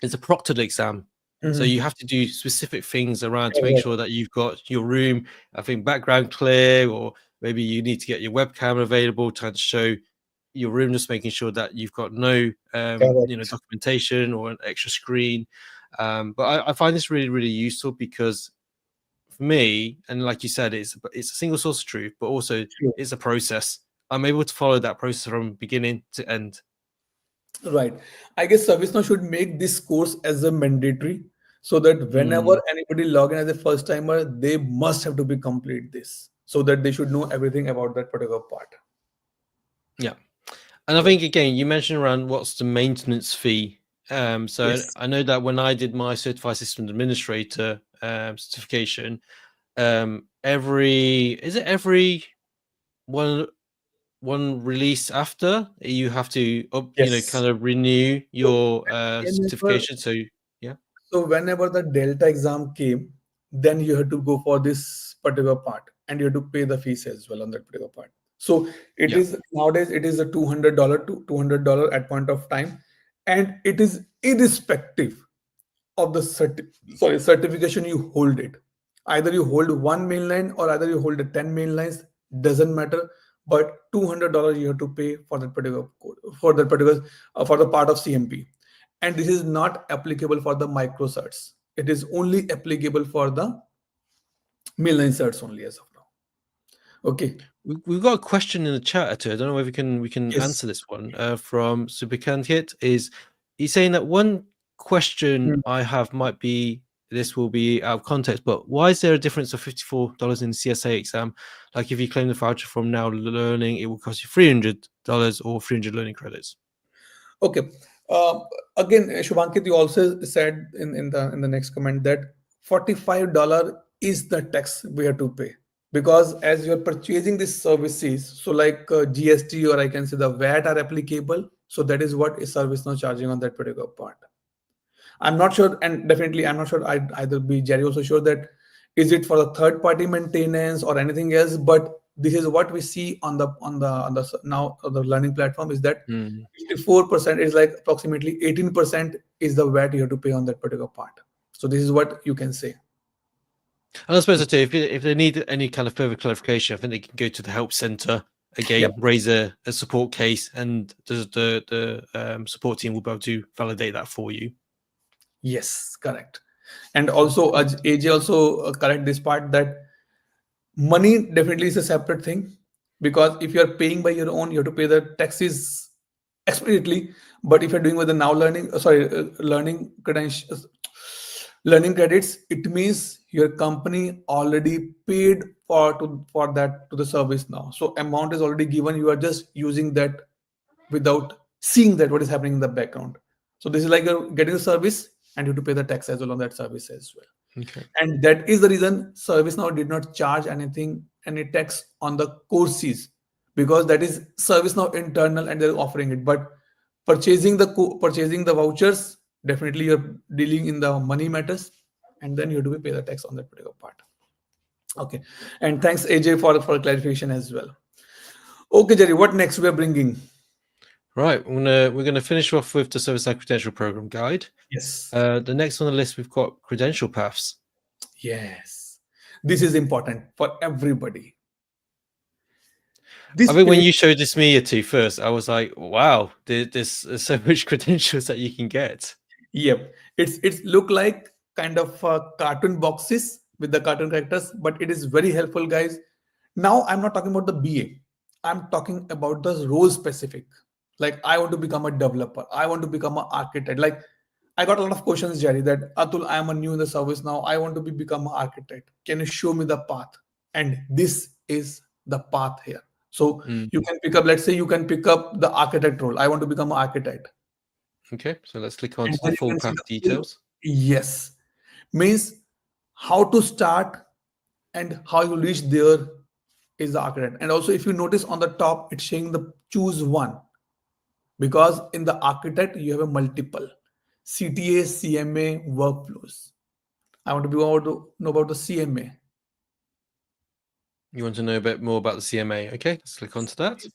proctored exam, so Mhm. you have to do specific things around to make Correct. sure that you've got your room, I think, background clear, or maybe you need to get your webcam available to show your room, just making sure that you've got no Correct. documentation or an extra screen. But I find this really, really useful, because for me, and like you said, it's a single source of truth, but also True. it's a process. I'm able to follow that process from beginning to end. Right. I guess ServiceNow should make this course as a mandatory so that whenever Mm, anybody log in as a first timer, they must have to be complete this so that they should know everything about that particular part. yeah. And I Right. think, again, you mentioned around what's the maintenance fee. So Yes. I know that when I did my certified system administrator certification, every one release after, you have to kind Yes. of renew So your whenever certification. So yeah, whenever the Delta exam came, then you had to go for this particular part and you had to pay the fees as well on that particular part. So it yeah, is nowadays it is a $200 to $200 at point of time, and it is irrespective of the certification you hold it. Either you hold one mainline or either you hold the 10 mainlines, doesn't matter. But $200 you have to pay for that particular code, for that particular for the part of CMP. And this is not applicable for the micro certs. It is only applicable for the Mainline certs only as of now. Okay. We've got a question in the chat, Atu. I don't know if we can Yes. answer this one from Supercankit. Is he's saying that one question Hmm. I have might be, this will be out of context, but why is there a difference of $54 in the CSA exam? Like if you claim the voucher from Now Learning, it will cost you $300 or 300 learning credits. Okay. Uh, Again, Shubhankit, you also said in the next comment that $45 is the tax we have to pay, because as you're purchasing these services, so like GST or I can say the VAT are applicable. So that is what is service now charging on that particular part. I'm not sure, and definitely I'm not sure. I'd either be Jerry also sure that is it for the third party maintenance or anything else. But this is what we see on the now on the learning platform is that Mm. 54% is like approximately 18% is the VAT you have to pay on that particular part. So this is what you can say. And I suppose I too, if they need any kind of further clarification, I think they can go to the help center again, Yep. raise a support case, and the support team will be able to validate that for you. Yes, correct. And also, AJ also correct this part that money definitely is a separate thing, because if you're paying by your own, you have to pay the taxes explicitly. But if you're doing with the now learning, learning credentials, learning credits, it means your company already paid for that to the service now. So amount is already given. You are just using that without seeing that what is happening in the background. So this is like you're getting a service and you have to pay the tax as well on that service as well. Okay. And that is the reason ServiceNow did not charge any tax on the courses, because that is ServiceNow internal and they're offering it. But purchasing the vouchers, definitely you're dealing in the money matters, and then you have to pay the tax on that particular part. Okay, and thanks AJ for clarification as well. Okay, Jerry, what next we are bringing? Right, we're gonna finish off with the ServiceNow Credential Program Guide. Yes. The next on the list we've got credential paths. Yes, this is important for everybody. I This think when is, you showed this me to first, I was like, wow, there's so much credentials that you can get. yep, it's look like kind of cartoon boxes with the cartoon characters, but it is very helpful, guys. Now I'm not talking about the BA. I'm talking about the role specific. Like I want to become a developer. I want to become an architect. Like I got a lot of questions, Jerry, that Atul, I am a new in the service now. I want to become an architect. Can you show me the path? And this is the path here. So Mm. you can pick up, let's say you can pick up the architect role. I want to become an architect. Okay, so let's click on And to the then you full can see path the full, details. yes, means how to start and how you reach there is the architect. And also if you notice on the top, it's saying the choose one, because in the architect you have a multiple CTA, CMA workflows. I want to know about the CMA. You want to know a bit more about the CMA? Okay, let's click onto that.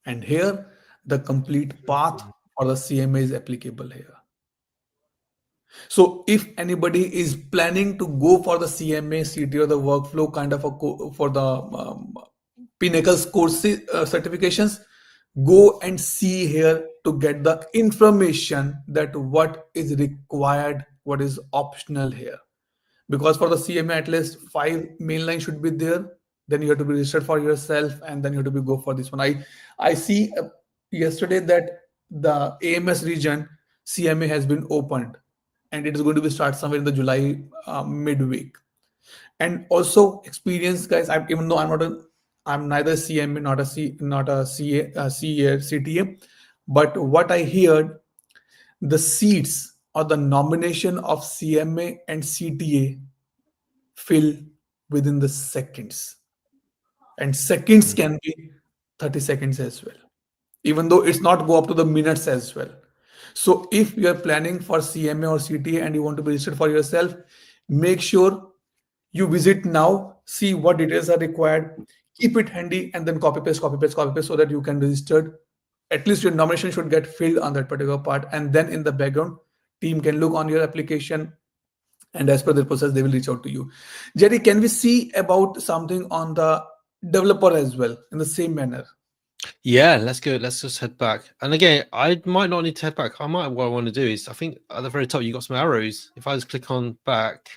And here, the complete path for the CMA is applicable here. So if anybody is planning to go for the CMA, CT or the workflow kind of for the Pinnacle's courses certifications, go and see here to get the information that what is required, what is optional here. Because for the CMA, at least 5 mainline should be there. Then you have to be registered for yourself, and then you have to go for this one. I see yesterday that the AMS region CMA has been opened, and it is going to be start somewhere in the July midweek. And also experience, guys. Even though I'm neither CMA, not a CA, CA, CTA, but what I heard, the seats or the nomination of CMA and CTA fill within the seconds, and seconds Mm. can be 30 seconds as well, even though it's not go up to the minutes as well. So if you are planning for CMA or CTA and you want to be registered for yourself, make sure you visit now, see what details are required, keep it handy, and then copy paste, copy paste, copy paste, so that you can register. At least your nomination should get filled on that particular part, and then in the background team can look on your application, and as per the process they will reach out to you. Jerry, can we see about something on the developer as well in the same manner? Yeah, let's go. Let's just head back. And again, I might not need to head back. What I want to do is, I think at the very top you got some arrows. If I just click on back,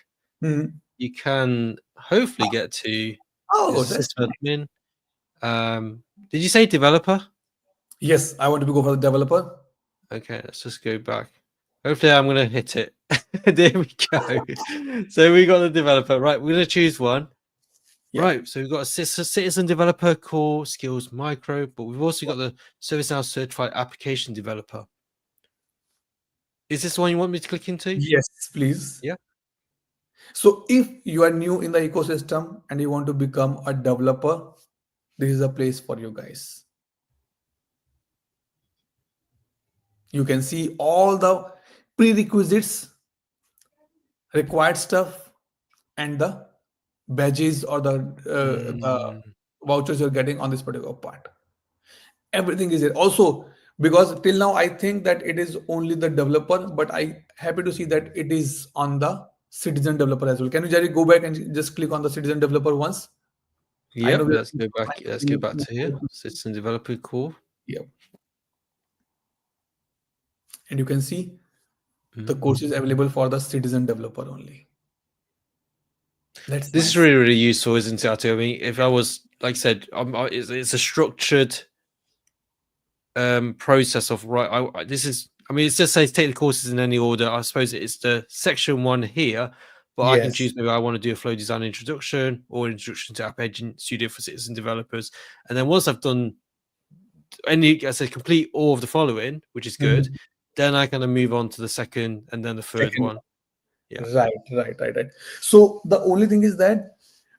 Mhm. you can hopefully get to Oh, is that's system nice. admin. Did you say developer? Yes, I want to go for the developer. Okay, let's just go back. Hopefully, I'm gonna hit it. There we go. So we got the developer. Right, we're gonna choose one. Yeah. Right, so we've got a citizen developer core skills micro, but we've also got the ServiceNow certified application developer. Is this the one you want me to click into? Yes, please. Yeah. So if you are new in the ecosystem and you want to become a developer, this is a place for you guys. You can see all the prerequisites, required stuff, and the badges or the Mm, vouchers you're getting on this particular part. Everything is there. Also, because till now I think that it is only the developer, but I happy to see that it is on the citizen developer as well. Can you Jerry go back and just click on the citizen developer once? I know yep. we Let's go back. Let's go back to here. Citizen developer core. yeah, and you can see the Mm. course is available for the citizen developer only. That's This is nice. really, really useful, isn't it, Atu? I mean, if I was, like I said, it's a structured process of right. This is, I mean, it just says take the courses in any order. I suppose it's the section one here, but I can Yes. choose maybe I want to do a flow design introduction or introduction to App Engine Studio for citizen developers. And then once I've done any, I said complete all of the following, which is good, Mhm. then I kind of move on to the second and then the third Second one. Yeah. one. Right. So the only thing is that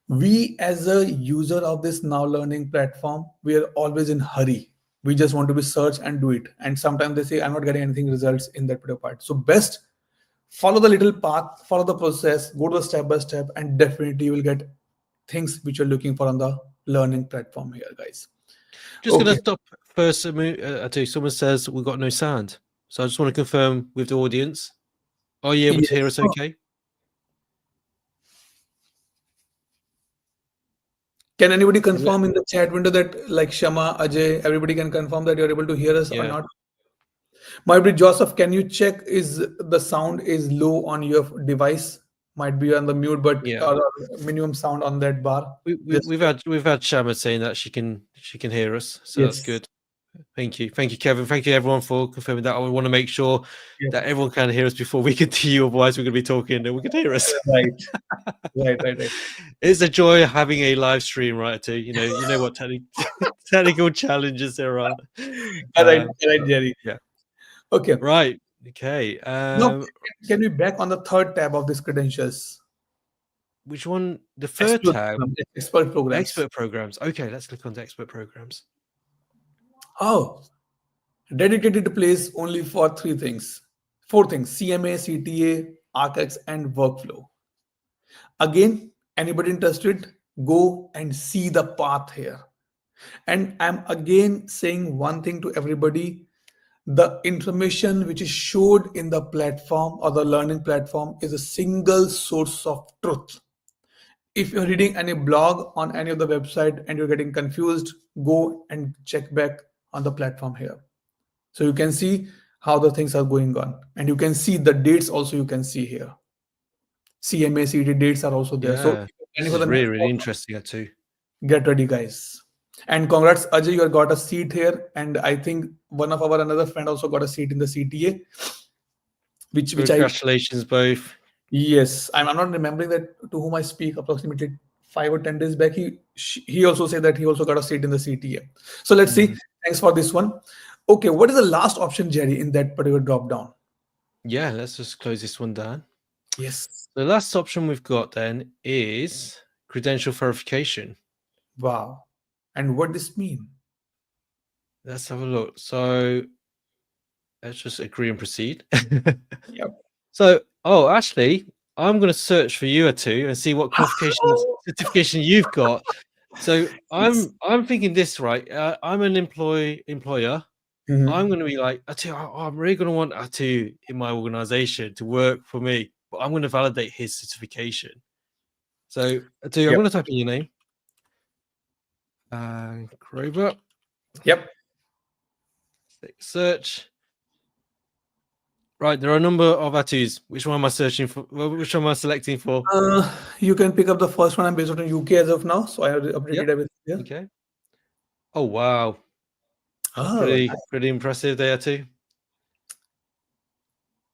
we as a user of this now learning platform, we are always in hurry. We just want to be search and do it. And sometimes they say, I'm not getting anything results in that particular part. So best follow the little path, follow the process, go to the step by step, and definitely you will get things which you're looking for on the learning platform here, guys. Just going to Okay. stop first. Atu, someone says we've got no sound. So I just want to confirm with the audience. Are you able to hear Yes. us okay? Can anybody Is it? confirm in the chat window that like Shama, Ajay, everybody can confirm that you're able to hear us or Yeah. not? Might be Joseph, can you check is the sound is low on your device? Might be on the mute, but Yeah. or minimum sound on that bar. Just We've had Shama saying that she can hear us, so that's yes. good. Thank you, Kevin. Thank you, everyone, for confirming that. I want to make sure Yep. that everyone can hear us before we continue. Otherwise, we're going to be talking and we can hear us. Right. Right. It's a joy having a live stream, right? Too, you know what technical challenges there are. Correct, Jerry. Yeah, Okay. right. Okay. Now can we back on the third tab of these credentials? Which one? The third Expert tab, program, expert programs. expert programs. Okay, let's click on the expert programs. Oh, dedicated place only for three things. Four things: CMA, CTA, ArcX, and workflow. Again, anybody interested, go and see the path here. And I'm again saying one thing to everybody: the information which is showed in the platform or the learning platform is a single source of truth. If you're reading any blog on any of the website and you're getting confused, go and check back on the platform here. So you can see how the things are going on. And you can see the dates also you can see here. CMA, CD dates are also there. So if Yeah, you're this planning for is the really, next really quarter, interesting too. get ready, guys. And congrats, Ajay, you got a seat here. And I think one of our another friend also got a seat in the CTA, which I Congratulations, both. yes, I'm not remembering that to whom I speak approximately 5 or 10 days back. He also said that he also got a seat in the CTA. So let's see. Mm. Thanks for this one. Okay, what is the last option, Jerry, in that particular drop down? Yeah, let's just close this one down. Yes. The last option we've got then is credential verification. Wow. And what this mean? Let's have a look. So let's just agree and proceed. Yep. So, actually, I'm going to search for you two and see what qualification certification you've got. So Yes. I'm thinking this right. I'm an employer. I'm Mhm. going to be like, Atu, I'm really going to want Atu in my organization to work for me, but I'm going to validate his certification. So, Atu, I'm Yep. going to type in your name. Grover. Yep. Search. Right, there are a number of Atus. Which one am I searching for? Which one am I selecting for? You can pick up the first one. I'm based out in UK as of now, so I have updated Yep. everything here. Okay. Oh wow, that's Oh, pretty impressive there too.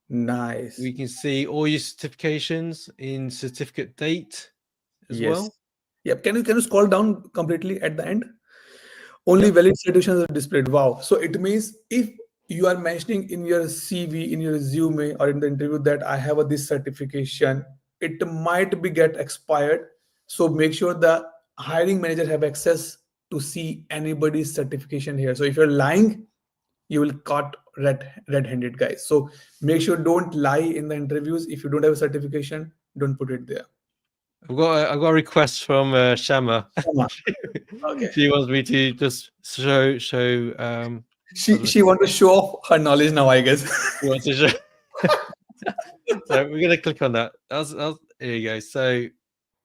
nice. We can see all your certifications in certificate date as Yes. well. Yep. Can you scroll down completely at the end? Only Yep. valid certifications are displayed. Wow. So it means if you are mentioning in your CV, in your resume, or in the interview that I have this certification, it might be get expired. So make sure the hiring manager have access to see anybody's certification here. So if you're lying, you will caught red-handed, guys. So make sure don't lie in the interviews. If you don't have a certification, don't put it there. I've got a request from Shama. Come on. Okay. She wants me to just show She she want to show off her knowledge now, I guess. she wants to show. So we're gonna click on that. Here you go. So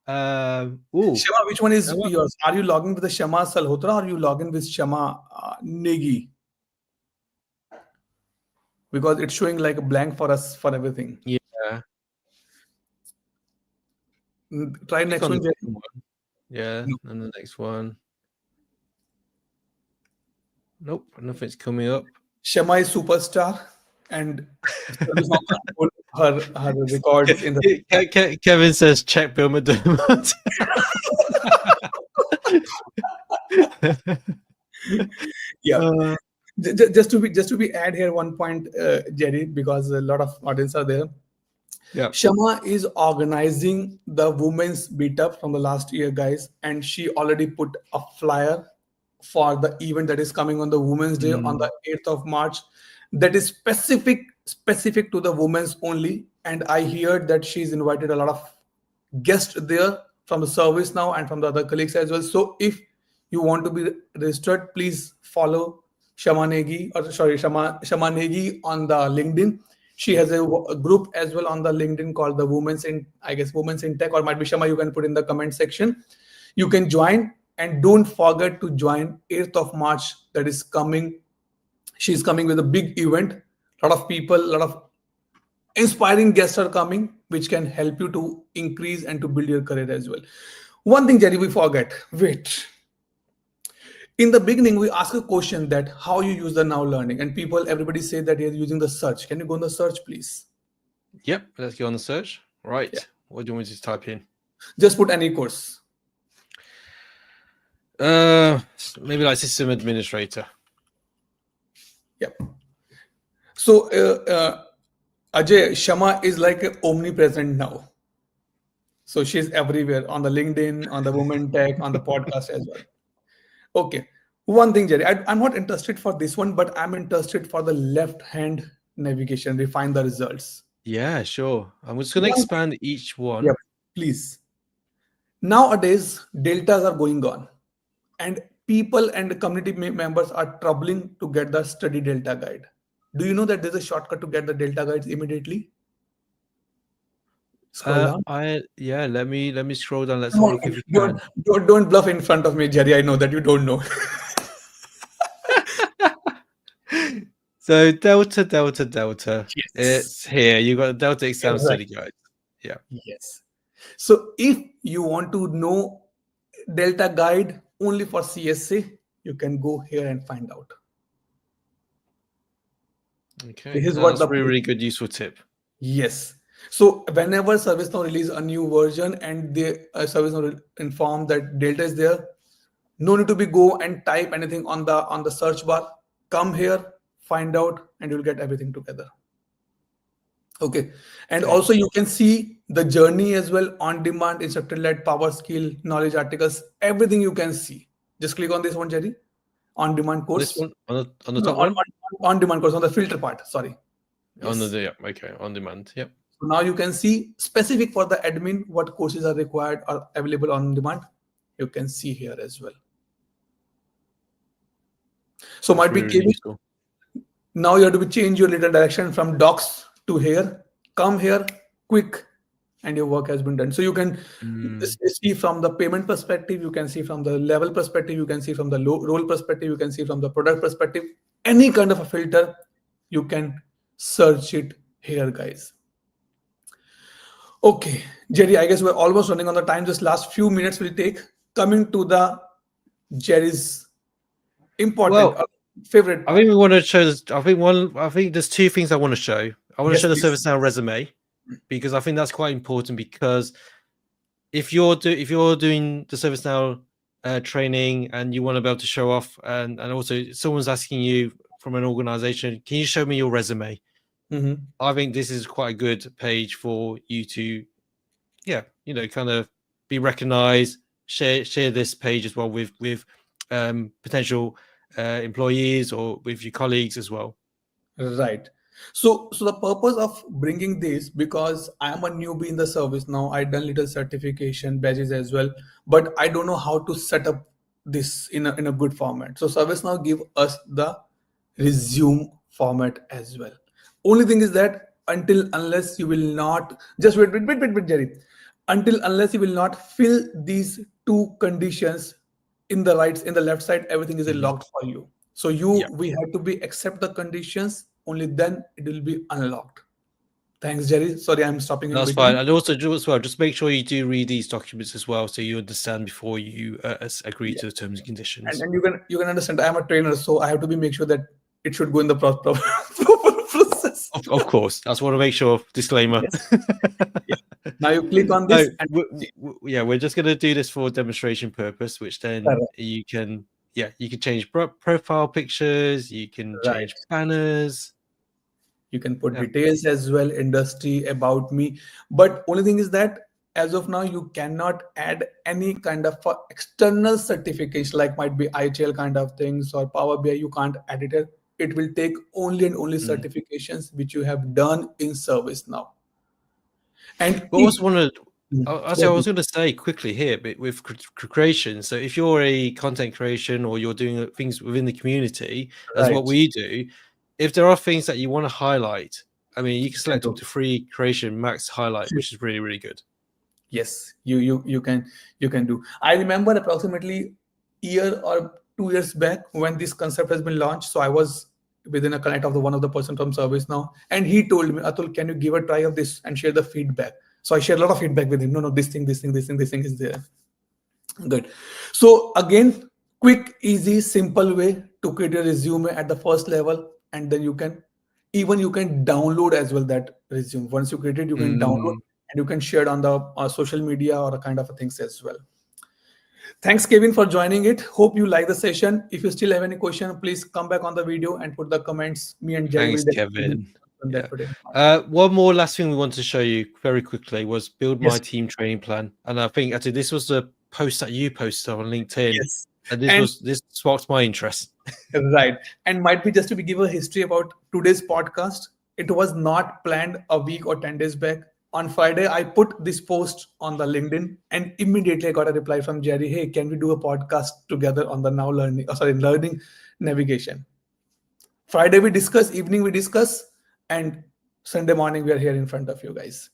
Shama, which one is Shama? yours? Are you logging with the Shama Salhotra or are you logging with Shama Negi? Because it's showing like a blank for us for everything. Yeah. Try Click next on one, the Jerry. second one. Yeah, No. and the next one. Nope, nothing's coming up. Shama is superstar and her records in the Kevin says check Bill McDermott. yeah. Just to be add here one point, Jerry, because a lot of audience are there. Yeah. Shama is organizing the women's meetup from the last year, guys, and she already put a flyer for the event that is coming on the Women's Day on the 8th of March. That is specific to the women's only. And I heard that she's invited a lot of guests there from the ServiceNow and from the other colleagues as well. So if you want to be registered, please follow Shamanegi Shamanegi on the LinkedIn. She has a group as well on the LinkedIn called the Women's in, I guess, Women's in Tech, or might be Shama. You can put in the comment section. You can join, and don't forget to join 8th of March. That is coming. She's coming with a big event. A lot of people, a lot of inspiring guests are coming, which can help you to increase and to build your career as well. One thing, Jerry, we forget. Wait. In the beginning, we ask a question that how you use the now learning, and everybody say that you're using the search. Can you go on the search, please? Yep, let's go on the search. Right. Yeah. What do you want me to type in? Just put any course. Maybe like system administrator. Yep. So Ajay, Shama is like omnipresent now. So she's everywhere on the LinkedIn, on the Women Tech, on the podcast as well. Okay. One thing, Jerry, I'm not interested for this one, but I'm interested for the left hand navigation, refine the results. Yeah, sure. I'm just going to expand each one. Yep, please. Nowadays, deltas are going on, and people and community members are troubling to get the study delta guide. Do you know that there's a shortcut to get the delta guides immediately? Scroll down. Let me scroll down. Let's have a look if we can. Don't bluff in front of me, Jerry. I know that you don't know. So Delta. Yes. It's here. You've got the Delta exam study guide. Yeah. Yes. So if you want to know Delta guide only for CSA, you can go here and find out. Okay. This is That's a really good useful tip. Yes. So whenever ServiceNow release a new version and the ServiceNow inform that Delta is there, no need to be go and type anything on the search bar. Come here, find out, and you'll get everything together. Okay. And also you can see the journey as well, on demand, instructor-led, power skill, knowledge articles, everything you can see. Just click on this one, Jerry. On demand course. This one on the top one? On demand course, on the filter part. Sorry. Yes. On demand. Yep. So now you can see specific for the admin what courses are required or available on demand. You can see here as well. So might be useful. Now you have to change your little direction from docs to here. Come here, quick, and your work has been done. So you can Mm. see from the payment perspective, you can see from the level perspective, you can see from the role perspective, you can see from the product perspective. Any kind of a filter, you can search it here, guys. Okay, Jerry, I guess we're almost running on the time. Just last few minutes will take. Coming to the Jerry's important Well, favorite I think part. we want to show this. I think there's two things I want to show. I want to Yes, show the please. ServiceNow resume because I think that's quite important because if you're doing the ServiceNow training and you want to be able to show off and also someone's asking you from an organization, can you show me your resume? Mm-hmm. I think this is quite a good page for you to, yeah, kind of be recognized. Share this page as well with potential employees or with your colleagues as well. Right. So the purpose of bringing this, because I am a newbie in the service now, I done little certification badges as well, but I don't know how to set up this in a good format. So ServiceNow give us the resume format as well. Only thing is that until unless you will not just wait, Jerry, until unless you will not fill these two conditions in the left side, everything is Mhm. locked for you. So Yeah, we have to be accept the conditions, only then it will be unlocked. Thanks, Jerry. Sorry, I'm stopping in that's fine. between. And also, as well, just make sure you do read these documents as well, so you understand before you agree Yeah. to the terms and And, conditions. and you can understand I'm a trainer, so I have to be make sure that it should go in the proper process. Of course, that's what I make sure. Disclaimer. Yes. Yeah. Now you click on No, this and yeah, we're just going to do this for demonstration purpose, which then correct. you can change profile pictures, you can Right. change banners. You can put Yeah. details as well, industry, about me. But only thing is that as of now, you cannot add any kind of external certification, like might be IHL kind of things or Power BI. You can't add it. It will take only and only Mm. certifications which you have done in ServiceNow. And But if also want to, yeah, I was going to say quickly here, but with creation. So if you're a content creation or you're doing things within the community, as what right, we do, if there are things that you want to highlight, I mean, you can can select up do. to 3 creation max highlight, which is really, really good. Yes, you can do. I remember approximately year or 2 years back when this concept has been launched. So I was within a connect of the one of the person from service now, and he told me, Atul, can you give a try of this and share the feedback? So I shared a lot of feedback with him. No, this thing is there. Good. So again, quick, easy, simple way to create a resume at the first level, and then you can download as well that resume. Once you create it, you can download Mm, and you can share it on the social media or a kind of things as well. Thanks, Kevin, for joining it. Hope you like the session. If you still have any question, please come back on the video and put the comments. Me and Jerry will thanks, definitely Kevin. on Yeah. that particular part. One more last thing we wanted to show you very quickly was build my Yes, team training plan, and I think actually this was the post that you posted on LinkedIn, yes. and And this sparked my interest. right. And might be just to give a history about today's podcast. It was not planned a week or 10 days back. On Friday, I put this post on the LinkedIn and immediately I got a reply from Jerry. Hey, can we do a podcast together on the now learning, learning navigation? Friday we discuss, evening we discuss, and Sunday morning we are here in front of you guys.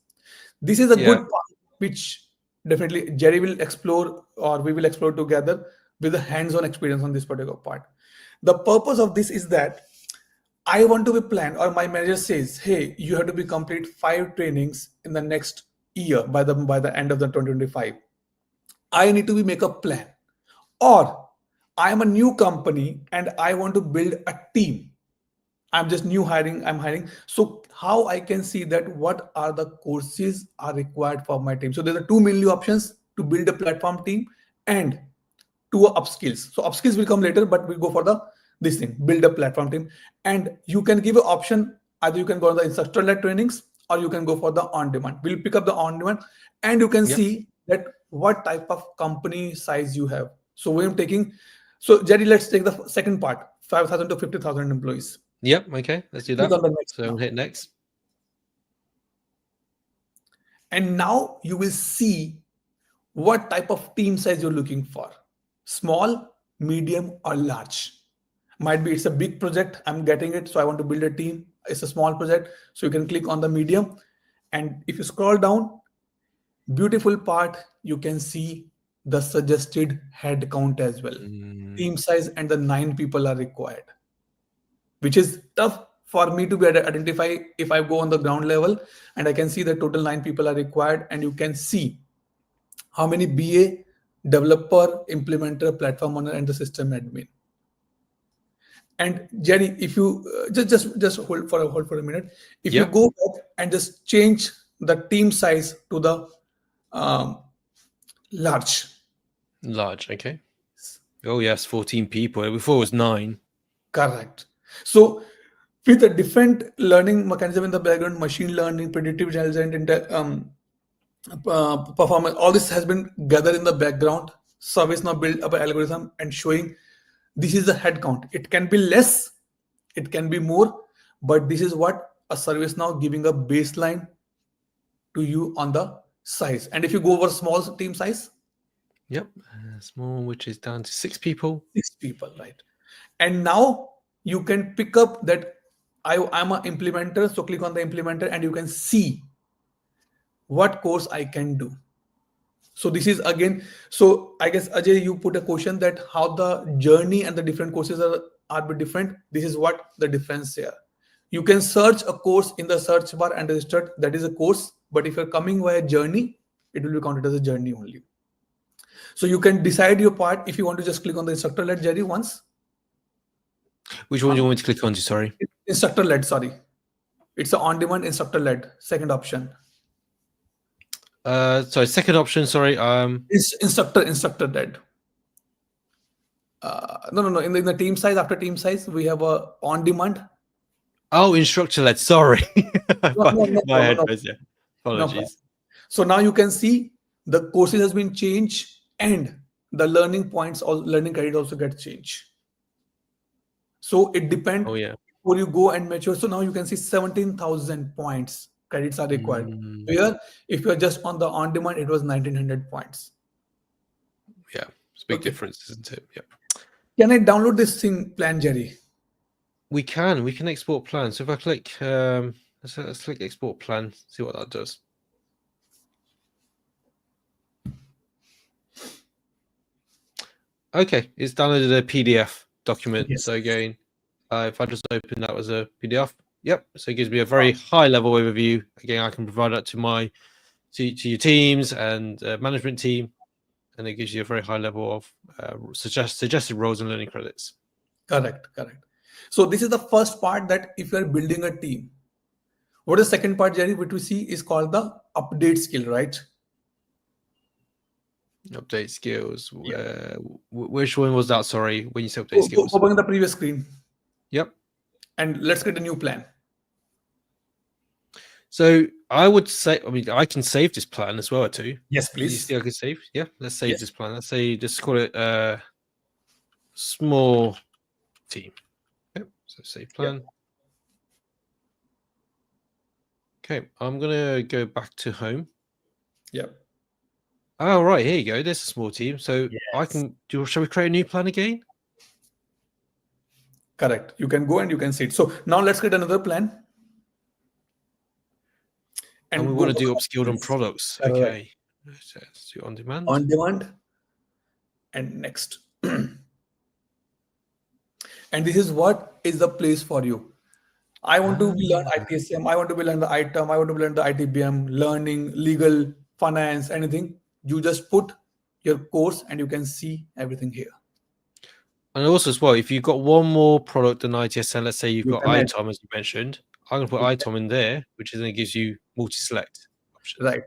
This is a good Yeah. part which definitely Jerry will explore or we will explore together with a hands-on experience on this particular part. The purpose of this is that I want to be planned, or my manager says, "Hey, you have to be complete 5 trainings in the next year by the end of the 2025." I need to be make a plan, or I am a new company and I want to build a team. I'm just new hiring. I'm hiring. So how I can see that what are the courses are required for my team? So there are two mainly options to build a platform team and two upskills. So upskills will come later, but we'll go for the this thing, build a platform team. And you can give an option, either you can go on the instructor-led trainings or you can go for the on-demand. We'll pick up the on-demand and you can Yep. see that what type of company size you have. So we're taking, so Jerry, let's take the second part, 5,000 to 50,000 employees. Yep. Okay. Let's do Click that. on the next So now. hit next. And now you will see what type of team size you're looking for, small, medium, or large. Might be it's a big project, I'm getting it, so I want to build a team. It's a small project, so you can click on the medium. And if you scroll down, Beautiful part, you can see the suggested head count as well. Team size and the 9 people are required, which is tough for me to be able to identify if I go on the ground level and I can see the total 9 people are required, and you can see how many BA, developer, implementer, platform owner, and the system admin. And Jerry, if you just hold for a minute, if you Yeah. go back and just change the team size to the um, large. Large. Okay. Oh yes, 14 people. Before it was 9. Correct. So with a different learning mechanism in the background, machine learning, predictive intelligence, performance, all this has been gathered in the background. ServiceNow build up an algorithm and showing this is the head count. It can be less, it can be more, but this is what a ServiceNow giving a baseline to you on the size. And if you go over small team size, Yep. Small, which is down to 6 people. 6 people, right? And now you can pick up that I'm an implementer. So click on the implementer and you can see what course I can do. So this is again, so I guess Ajay, you put a question that how the journey and the different courses are bit different. This is what the difference here. You can search a course in the search bar and register that is a course. But if you're coming via journey, it will be counted as a journey only. So you can decide your part if you want to just click on the instructor led journey once. Which one do you want me to click on? Sorry. Instructor led, sorry. It's an on-demand instructor led, second option. Sorry, second option, sorry. It's instructor led. No. In the team size, after team size, we have a on-demand. Oh, instructor led. Sorry. My head was, yeah. Apologies. No. So now you can see the courses has been changed and the learning points or learning credit also get changed. So it depends. Oh, yeah. Before you go and mature. So now you can see 17,000 points credits are required. Where if you're just on the on-demand, it was 1,900 points. Yeah, it's a big difference, isn't it? Yeah. Can I download this thing plan, Jerry? We can export plan. So if I click, let's click export plan, see what that does. Okay, it's downloaded a PDF document. Yes. So again, if I just open that as a PDF, yep. So it gives me a very high level overview. Again, I can provide that to your teams and management team, and it gives you a very high level of suggested roles and learning credits. Correct. So this is the first part, that if you are building a team. What is the second part, Jerry, which we see is called the update skill, right? Update skills. Yeah. Which one was that? Sorry, when you say update skills. Go back in the previous screen. Yep. And let's get a new plan. So I would say, I can save this plan as well too. Yes, please. You see, I can save. Yeah, let's save this plan. Let's say just call it small team. Yep. So save plan. Yep. Okay, I'm gonna go back to home. Yep. Oh, right, here you go. There's a small team. So I can shall we create a new plan again? Correct. You can go and you can see it. So now let's get another plan. And we want to do upskilled on products. Okay. Let's do on demand. On demand. And next. And this is what is the place for you. I want to learn ITSM. I want to learn the ITOM. I want to learn the ITBM, learning, legal, finance, anything. You just put your course and you can see everything here. And also as well, if you've got one more product than ITSM, let's say you've got ITOM, as you mentioned, I'm going to put ITOM in there, which then gives you multi-select options. Right.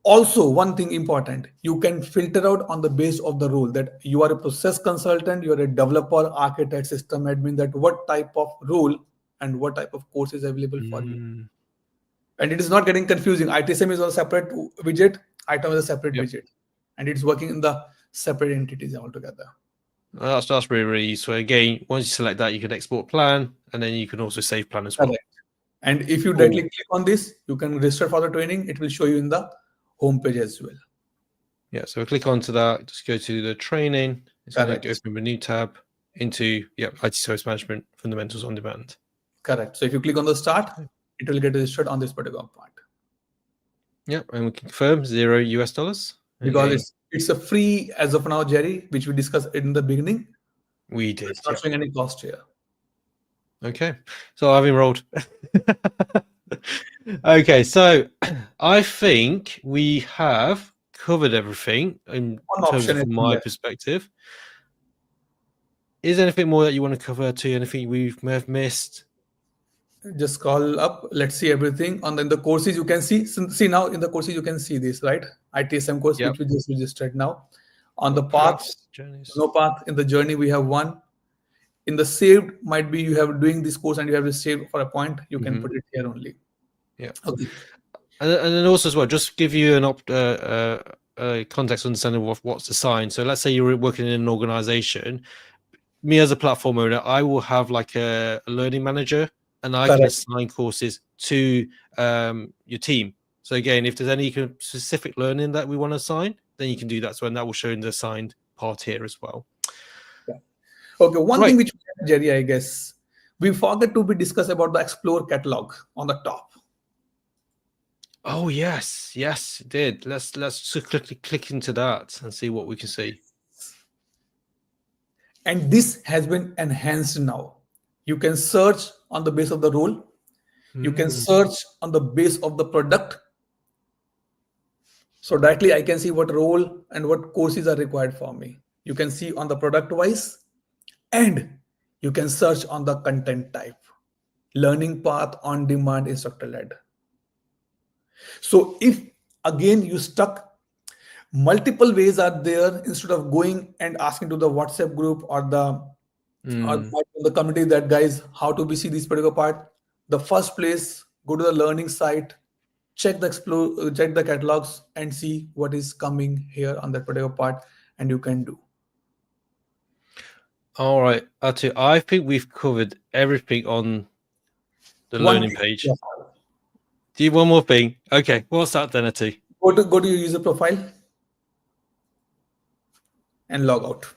Also, one thing important, you can filter out on the base of the role, that you are a process consultant, you're a developer, architect, system admin, that what type of role and what type of course is available for you. And it is not getting confusing. ITSM is on a separate widget, ITOM is a separate widget, and it's working in the separate entities altogether. That's really, really useful. Again, once you select that, you can export plan, and then you can also save plan as well. Correct. And if you directly click on this, you can register for the training. It will show you in the homepage as well. Yeah, so click onto that. Just go to the training. It's going to open a new tab into IT Service Management Fundamentals on Demand. Correct. So if you click on the start, it will get registered on this particular part. Yep, and we can confirm $0 US. because Again, it's a free as of now, Jerry, which we discussed in the beginning. we So did. it's not Yeah. showing any cost here. Okay. So I've enrolled. Okay, so I think we have covered everything in One terms option of is from in my there. perspective. Is there anything more that you want to cover to? Anything we may have missed? Just scroll up. Let's see everything. On the courses, you can see now in the courses you can see this, right? ITSM course Yep. which we just registered now. On the Got path, paths, journeys. no path. In the journey, we have one. In the saved, might be you have doing this course and you have to save for a point. You can put it here only. Yeah. Okay. And then also as well, just give you an context understanding of what's assigned. So let's say you're working in an organization. Me as a platform owner, I will have like a learning manager, and I can Correct. assign courses to your team. So again, if there's any kind of specific learning that we want to assign, then you can do that. So and that will show in the assigned part here as well. Yeah. Okay. One Right. thing which Jerry, I guess we forget to be discuss about the explore catalog on the top. Oh yes, it did. Let's just click into that and see what we can see. And this has been enhanced now. You can search on the base of the role. You can search on the base of the product. So directly I can see what role and what courses are required for me. You can see on the product wise, and you can search on the content type. Learning path, on demand, instructor led. So if again you stuck, multiple ways are there. Instead of going and asking to the WhatsApp group or the community that guys how to be see this particular part, the first place, go to the learning site, check the catalogs and see what is coming here on that particular part, and you can do. All right, Atu, I think we've covered everything on the learning page. Yeah. Do you have one more thing? Okay, what's that then, Atu? Go to your user profile and log out.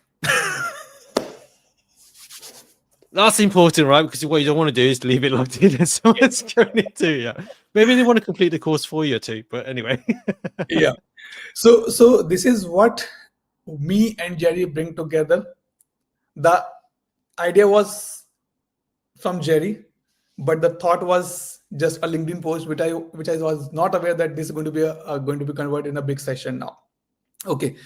That's important, right? Because what you don't want to do is leave it logged in and someone's going into yeah. Maybe they want to complete the course for you too, but anyway. Yeah. So this is what me and Jerry bring together. The idea was from Jerry, but the thought was just a LinkedIn post, which I was not aware that this is going to be going to be converted in a big session now. Okay,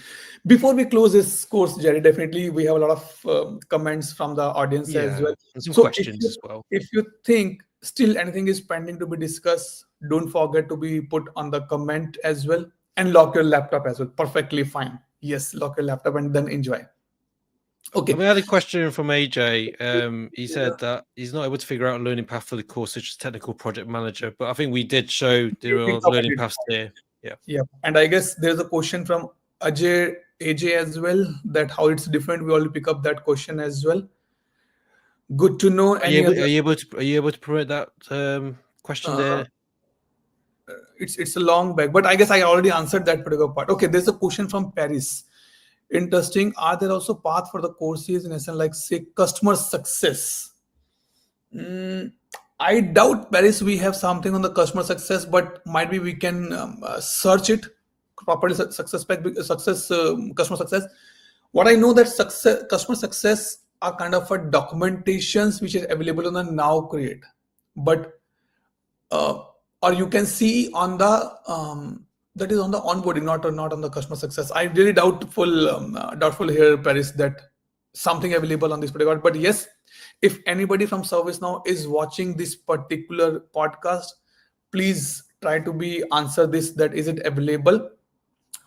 before we close this course, Jerry, definitely we have a lot of comments from the audience as well. And some So questions as well. if you think still anything is pending to be discussed, don't forget to be put on the comment as well, and lock your laptop as well. Perfectly fine. Yes, lock your laptop and then enjoy. Okay. We had a question from AJ. He said that he's not able to figure out a learning path for the course, such as technical project manager. But I think we did show there are learning paths there. Yeah. Yeah. And I guess there's a question from AJ as well, that how it's different. We already pick up that question as well. Good to know. Are you able to promote that question there? It's a long back, but I guess I already answered that particular part. Okay, there's a question from Paris. Interesting. Are there also paths for the courses in essence, like say customer success? I doubt Paris we have something on the customer success, but might be we can search it properly. Customer success. What I know that customer success are kind of a documentations which is available on the Now Create, but or you can see on the that is on the onboarding, not on the customer success. I really doubtful here, Paris, that something available on this particular. But yes, if anybody from ServiceNow is watching this particular podcast, please try to be answer this. That is it available?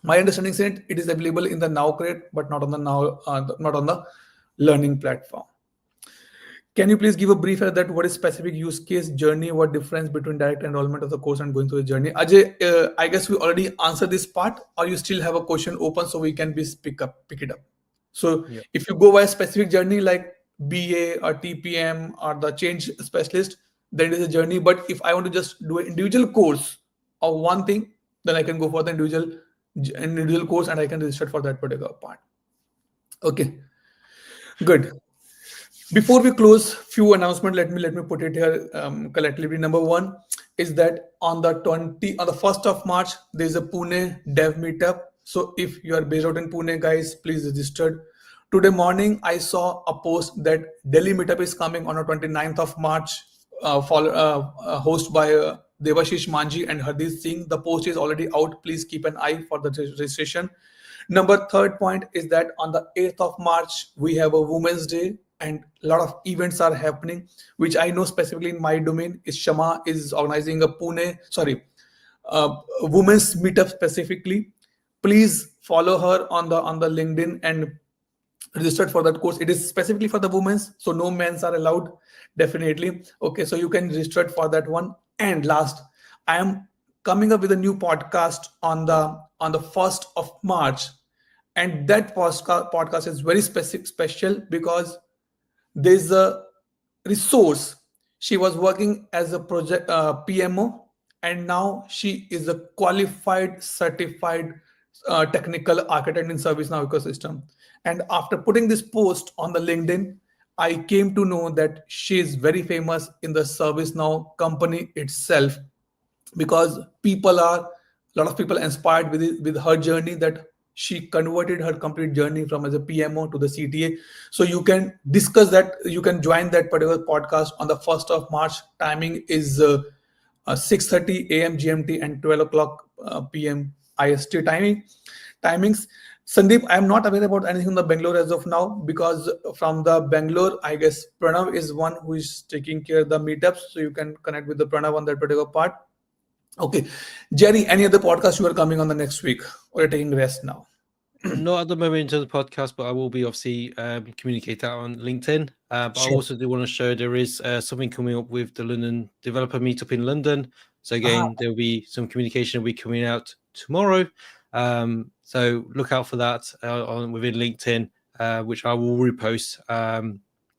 My understanding is it is available in the Now Create, but not on the not on the learning platform. Can you please give a brief at that? What is specific use case journey? What difference between direct enrollment of the course and going through the journey? Ajay, I guess we already answered this part, or you still have a question open so we can pick it up. So if you go by a specific journey like BA or TPM or the change specialist, then it is a journey. But if I want to just do an individual course of one thing, then I can go for the individual course and I can register for that particular part. Okay, good. Before we close, few announcements. Let me put it here collectively. Number one, is that on the 1st of March, there's a Pune Dev Meetup. So if you are based out in Pune, guys, please register. Today morning, I saw a post that Delhi Meetup is coming on the 29th of March, hosted by Devashish Manji and Hardeep Singh. The post is already out. Please keep an eye for the registration. Number third point is that on the 8th of March, we have a Women's Day and a lot of events are happening, which I know specifically in my domain is Shama is organizing a women's meetup specifically. Please follow her on the LinkedIn and registered for that course. It is specifically for the women's, so no men's are allowed. Definitely. Okay, so you can register for that one. And last, I am coming up with a new podcast on the 1st of March, and that podcast is very special because there's a resource. She was working as a project PMO, and now she is a qualified, certified technical architect in ServiceNow ecosystem. And after putting this post on the LinkedIn, I came to know that she is very famous in the ServiceNow company itself, because a lot of people inspired with her journey, that she converted her complete journey from as a PMO to the CTA. So you can discuss that. You can join that particular podcast on the 1st of March. Timing is 6:30 a.m. GMT and 12 o'clock p.m. IST timings. Sandeep, I am not aware about anything in the Bangalore as of now, because from the Bangalore, I guess Pranav is one who is taking care of the meetups. So you can connect with the Pranav on that particular part. Okay. Jerry, any other podcast you are coming on the next week, or you're taking rest now? Not at the moment in terms of podcast, but I will be obviously communicate that on LinkedIn. But I Sure. also do want to show there is something coming up with the London Developer Meetup in London. So again, there will be some communication will be coming out tomorrow. So look out for that within LinkedIn, which I will repost.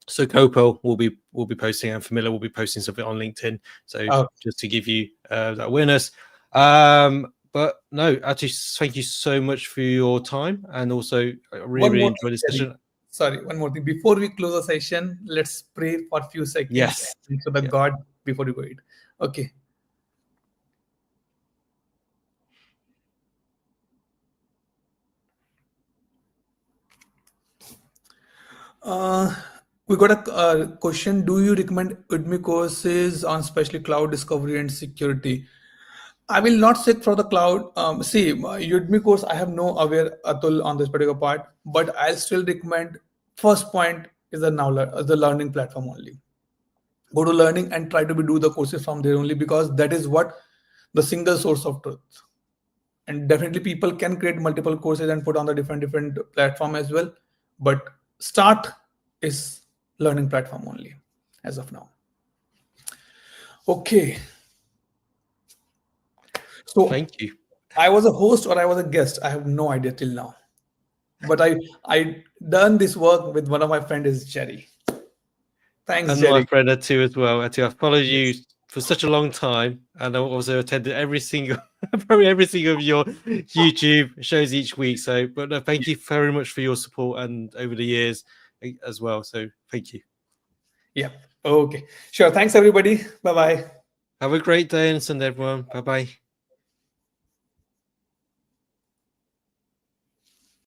So Copo will be posting, and Famila will be posting something on LinkedIn. So just to give you that awareness. But no, actually, thank you so much for your time, and also I really enjoyed this session. Sorry, one more thing. Before we close the session, let's pray for a few seconds. Yes. To the God before you go eat. Okay. We got a question. Do you recommend Udemy courses on especially cloud discovery and security? I will not sit for the cloud. See, Udemy course, I have no aware Atul on this particular part, but I'll still recommend first point is the learning platform only. Go to learning and try to do the courses from there only, because that is what the single source of truth. And definitely people can create multiple courses and put on the different platform as well. But start is learning platform only as of now. Okay. So thank you. I was a host or I was a guest. I have no idea till now. But I done this work with one of my friends, is Jerry. Thanks, and Jerry. my friend Atu as well. Atu, I've followed you for such a long time, and I also attended probably every single of your YouTube shows each week. So, but no, thank you very much for your support and over the years as well. So, thank you. Yeah. Okay. Sure. Thanks, everybody. Bye-bye. Have a great day and Sunday, everyone. Bye-bye.